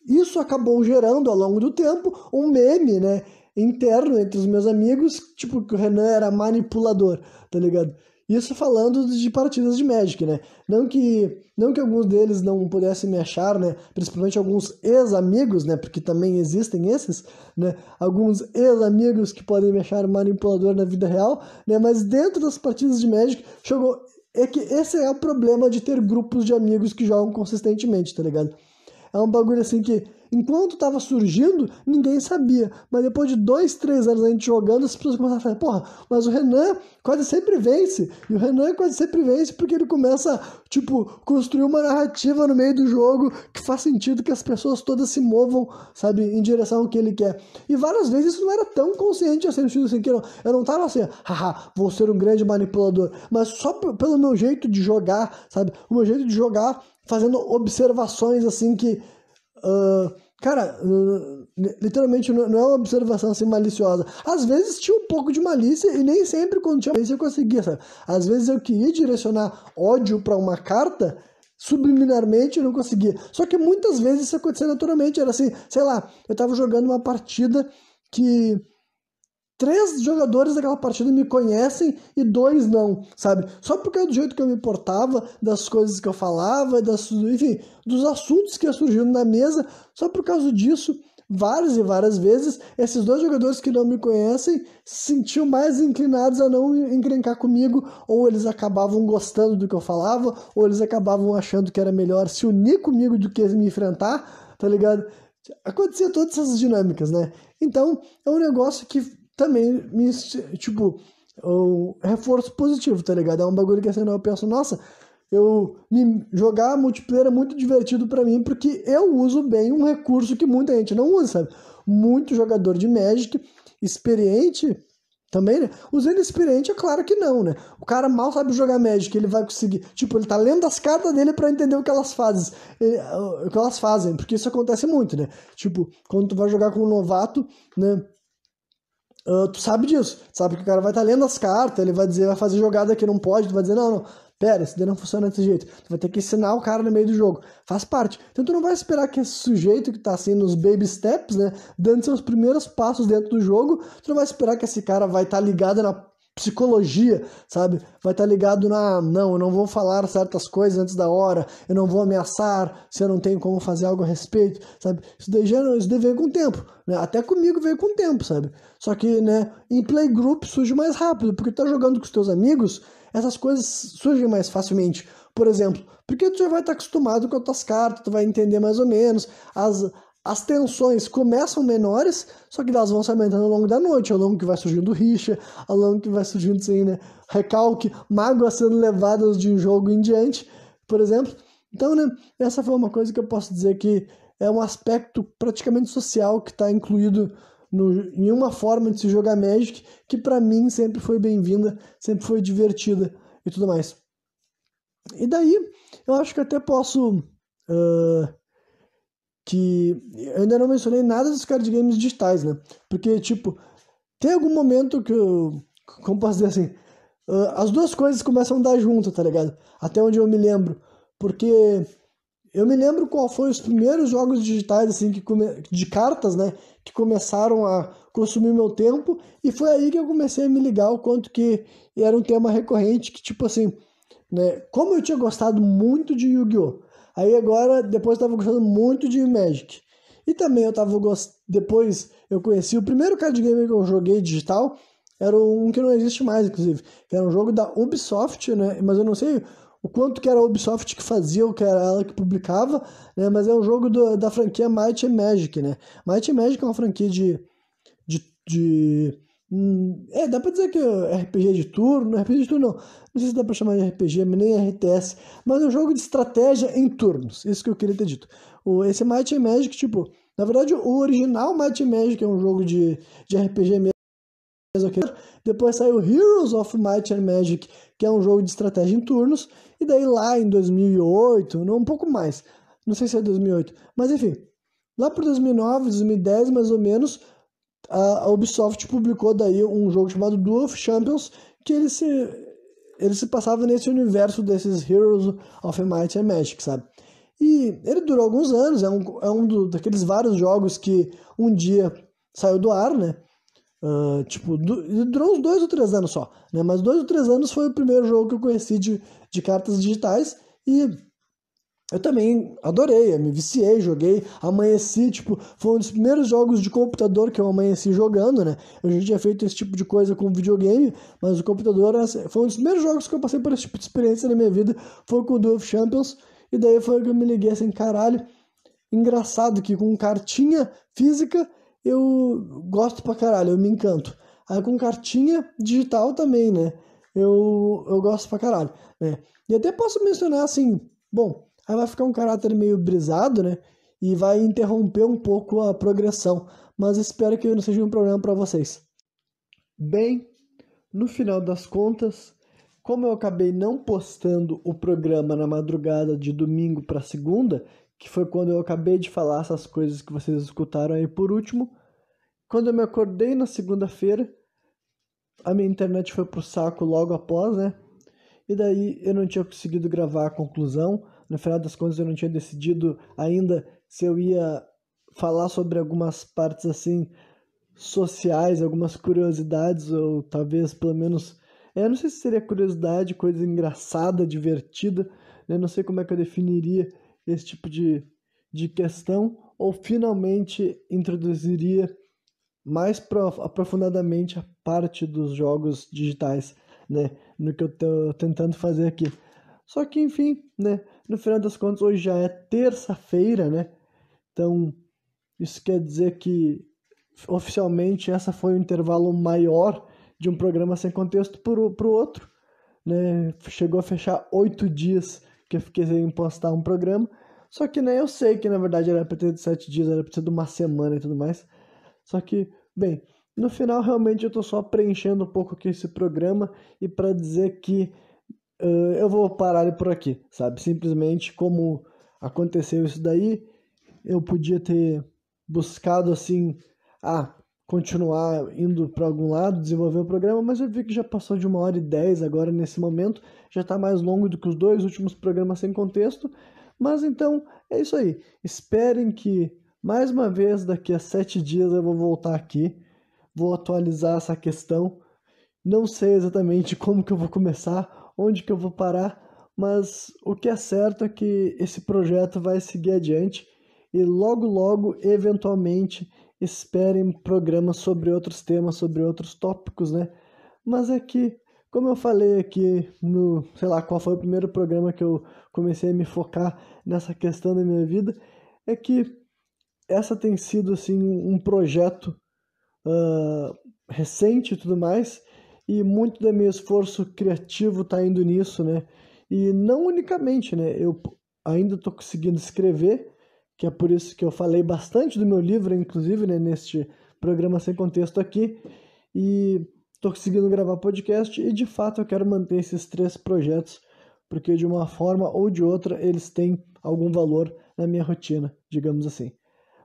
isso acabou gerando ao longo do tempo um meme, né, interno entre os meus amigos, tipo que o Renan era manipulador, tá ligado? Isso falando de partidas de Magic, né? Não que alguns deles não pudessem me achar, né? Principalmente alguns ex-amigos, né? Porque também existem esses, né? Alguns ex-amigos que podem me achar manipulador na vida real, né? Mas dentro das partidas de Magic, é que esse é o problema de ter grupos de amigos que jogam consistentemente, tá ligado? É um bagulho assim que, enquanto tava surgindo, ninguém sabia. Mas depois de 2, 3 anos a gente jogando, as pessoas começaram a falar, porra, mas o Renan quase sempre vence. E o Renan quase sempre vence porque ele começa, tipo, construir uma narrativa no meio do jogo que faz sentido que as pessoas todas se movam, sabe, em direção ao que ele quer. E várias vezes isso não era tão consciente assim, no sentido assim, que eu não tava assim, haha, vou ser um grande manipulador. Mas só pelo meu jeito de jogar, sabe, o meu jeito de jogar fazendo observações assim que... cara, literalmente não é uma observação assim maliciosa. Às vezes tinha um pouco de malícia e nem sempre quando tinha malícia eu conseguia, sabe? Às vezes eu queria direcionar ódio para uma carta, subliminarmente eu não conseguia. Só que muitas vezes isso acontecia naturalmente. Era assim, sei lá, eu tava jogando uma partida que 3 jogadores daquela partida me conhecem e 2 não, sabe? Só porque do jeito que eu me portava, das coisas que eu falava, enfim, dos assuntos que iam surgindo na mesa, só por causa disso, várias e várias vezes, esses 2 jogadores que não me conhecem se sentiam mais inclinados a não encrencar comigo, ou eles acabavam gostando do que eu falava, ou eles acabavam achando que era melhor se unir comigo do que me enfrentar, tá ligado? Acontecia todas essas dinâmicas, né? Então, é um negócio que também tipo, um reforço positivo, tá ligado? É um bagulho que assim, eu penso, nossa, jogar multiplayer é muito divertido pra mim, porque eu uso bem um recurso que muita gente não usa, sabe? Muito jogador de Magic, experiente também, né? Usa ele experiente, é claro que não, né? O cara mal sabe jogar Magic, ele vai conseguir, tipo, ele tá lendo as cartas dele pra entender o que elas fazem, porque isso acontece muito, né? Tipo, quando tu vai jogar com um novato, né? Tu sabe disso, sabe que o cara vai estar lendo as cartas, ele vai dizer, vai fazer jogada que não pode, tu vai dizer, não, pera, isso daí não funciona desse jeito, tu vai ter que ensinar o cara no meio do jogo, faz parte. Então tu não vai esperar que esse sujeito que tá assim nos baby steps, né, dando seus primeiros passos dentro do jogo, tu não vai esperar que esse cara vai estar ligado na psicologia, sabe? Vai estar ligado não, eu não vou falar certas coisas antes da hora, eu não vou ameaçar se eu não tenho como fazer algo a respeito, sabe? Isso daí veio com o tempo, né? Até comigo veio com o tempo, sabe? Só que, né, em playgroup surge mais rápido, porque tu tá jogando com os teus amigos, essas coisas surgem mais facilmente. Por exemplo, porque tu já vai estar acostumado com as tuas cartas, tu vai entender mais ou menos, as tensões começam menores, só que elas vão se aumentando ao longo da noite, ao longo que vai surgindo rixa, ao longo que vai surgindo assim, né, recalque, mágoas sendo levadas de um jogo em diante, por exemplo. Então, né, essa foi uma coisa que eu posso dizer que é um aspecto praticamente social que está incluído em uma forma de se jogar Magic, que para mim sempre foi bem-vinda, sempre foi divertida e tudo mais. E daí, eu acho que até posso... que eu ainda não mencionei nada dos card games digitais, né? Porque, tipo, tem algum momento que como posso dizer assim, as duas coisas começam a dar junto, tá ligado? Até onde eu me lembro. Porque eu me lembro qual foram os primeiros jogos digitais, assim, de cartas, né? Que começaram a consumir meu tempo. E foi aí que eu comecei a me ligar o quanto que era um tema recorrente, que, tipo assim, né? Como eu tinha gostado muito de Yu-Gi-Oh! Aí agora, depois eu tava gostando muito de Magic. E também depois eu conheci o primeiro card game que eu joguei digital, era um que não existe mais, inclusive. Que era um jogo da Ubisoft, né? Mas eu não sei o quanto que era a Ubisoft que fazia, ou que era ela que publicava, né? Mas é um jogo da franquia Might and Magic, né? Might and Magic é uma franquia dá pra dizer que é RPG de turno, RPG de turno não sei se dá pra chamar de RPG, nem RTS, mas é um jogo de estratégia em turnos, isso que eu queria ter dito. Esse Might and Magic, tipo, na verdade o original Might and Magic é um jogo de RPG mesmo, depois saiu Heroes of Might and Magic, que é um jogo de estratégia em turnos, e daí lá em 2008, não, um pouco mais, não sei se é 2008, mas enfim, lá por 2009, 2010 mais ou menos, a Ubisoft publicou daí um jogo chamado Duel of Champions, que ele se passava nesse universo desses Heroes of Might and Magic, sabe? E ele durou alguns anos, daqueles vários jogos que um dia saiu do ar, né? Ele durou uns 2 ou 3 anos só, né? Mas 2 ou 3 anos foi o primeiro jogo que eu conheci de cartas digitais e eu também adorei, eu me viciei, joguei, amanheci, tipo, foi um dos primeiros jogos de computador que eu amanheci jogando, né? Eu já tinha feito esse tipo de coisa com videogame, mas o computador foi um dos primeiros jogos que eu passei por esse tipo de experiência na minha vida, foi com o Duel of Champions, e daí foi que eu me liguei assim, caralho, engraçado que com cartinha física eu gosto pra caralho, eu me encanto. Aí com cartinha digital também, né? Eu gosto pra caralho, né? E até posso mencionar assim, bom, aí vai ficar um caráter meio brisado, né? E vai interromper um pouco a progressão, mas espero que não seja um problema para vocês. Bem, no final das contas, como eu acabei não postando o programa na madrugada de domingo para segunda, que foi quando eu acabei de falar essas coisas que vocês escutaram aí por último, quando eu me acordei na segunda-feira, a minha internet foi pro saco logo após, né? E daí eu não tinha conseguido gravar a conclusão. No final das contas eu não tinha decidido ainda se eu ia falar sobre algumas partes assim sociais, algumas curiosidades, ou talvez pelo menos. Eu não sei se seria curiosidade, coisa engraçada, divertida, né? Não sei como é que eu definiria esse tipo de questão, ou finalmente introduziria mais aprofundadamente a parte dos jogos digitais, né? No que eu tô tentando fazer aqui. Só que, enfim, né? No final das contas, hoje já é terça-feira, né? Então, isso quer dizer que oficialmente essa foi o intervalo maior de um programa sem contexto pro outro, né? Chegou a fechar 8 dias que eu fiquei sem postar um programa. Só que, né, eu sei que na verdade era pra ter de 7 dias, era pra ter de uma semana e tudo mais. Só que, bem, no final realmente eu tô só preenchendo um pouco aqui esse programa e para dizer que eu vou parar ele por aqui, sabe? Simplesmente como aconteceu isso daí, eu podia ter buscado assim, continuar indo para algum lado, desenvolver o programa, mas eu vi que já passou de 1h10 agora nesse momento, já está mais longo do que os 2 últimos programas sem contexto, mas então é isso aí. Esperem que mais uma vez daqui a 7 dias eu vou voltar aqui, vou atualizar essa questão. Não sei exatamente como que eu vou começar, onde que eu vou parar, mas o que é certo é que esse projeto vai seguir adiante e logo logo, eventualmente, esperem programas sobre outros temas, sobre outros tópicos, né? Mas é que, como eu falei aqui no, sei lá, qual foi o primeiro programa que eu comecei a me focar nessa questão da minha vida, é que essa tem sido assim um projeto recente e tudo mais, e muito do meu esforço criativo está indo nisso, né? E não unicamente, né? Eu ainda estou conseguindo escrever, que é por isso que eu falei bastante do meu livro, inclusive, né, neste programa sem contexto aqui, e estou conseguindo gravar podcast, e de fato eu quero manter esses 3 projetos, porque de uma forma ou de outra eles têm algum valor na minha rotina, digamos assim.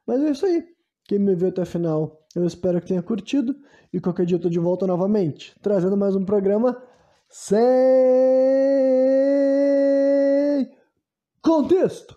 Mas é isso aí. Quem me viu até o final, eu espero que tenha curtido. E qualquer dia eu tô de volta novamente, trazendo mais um programa sem contexto.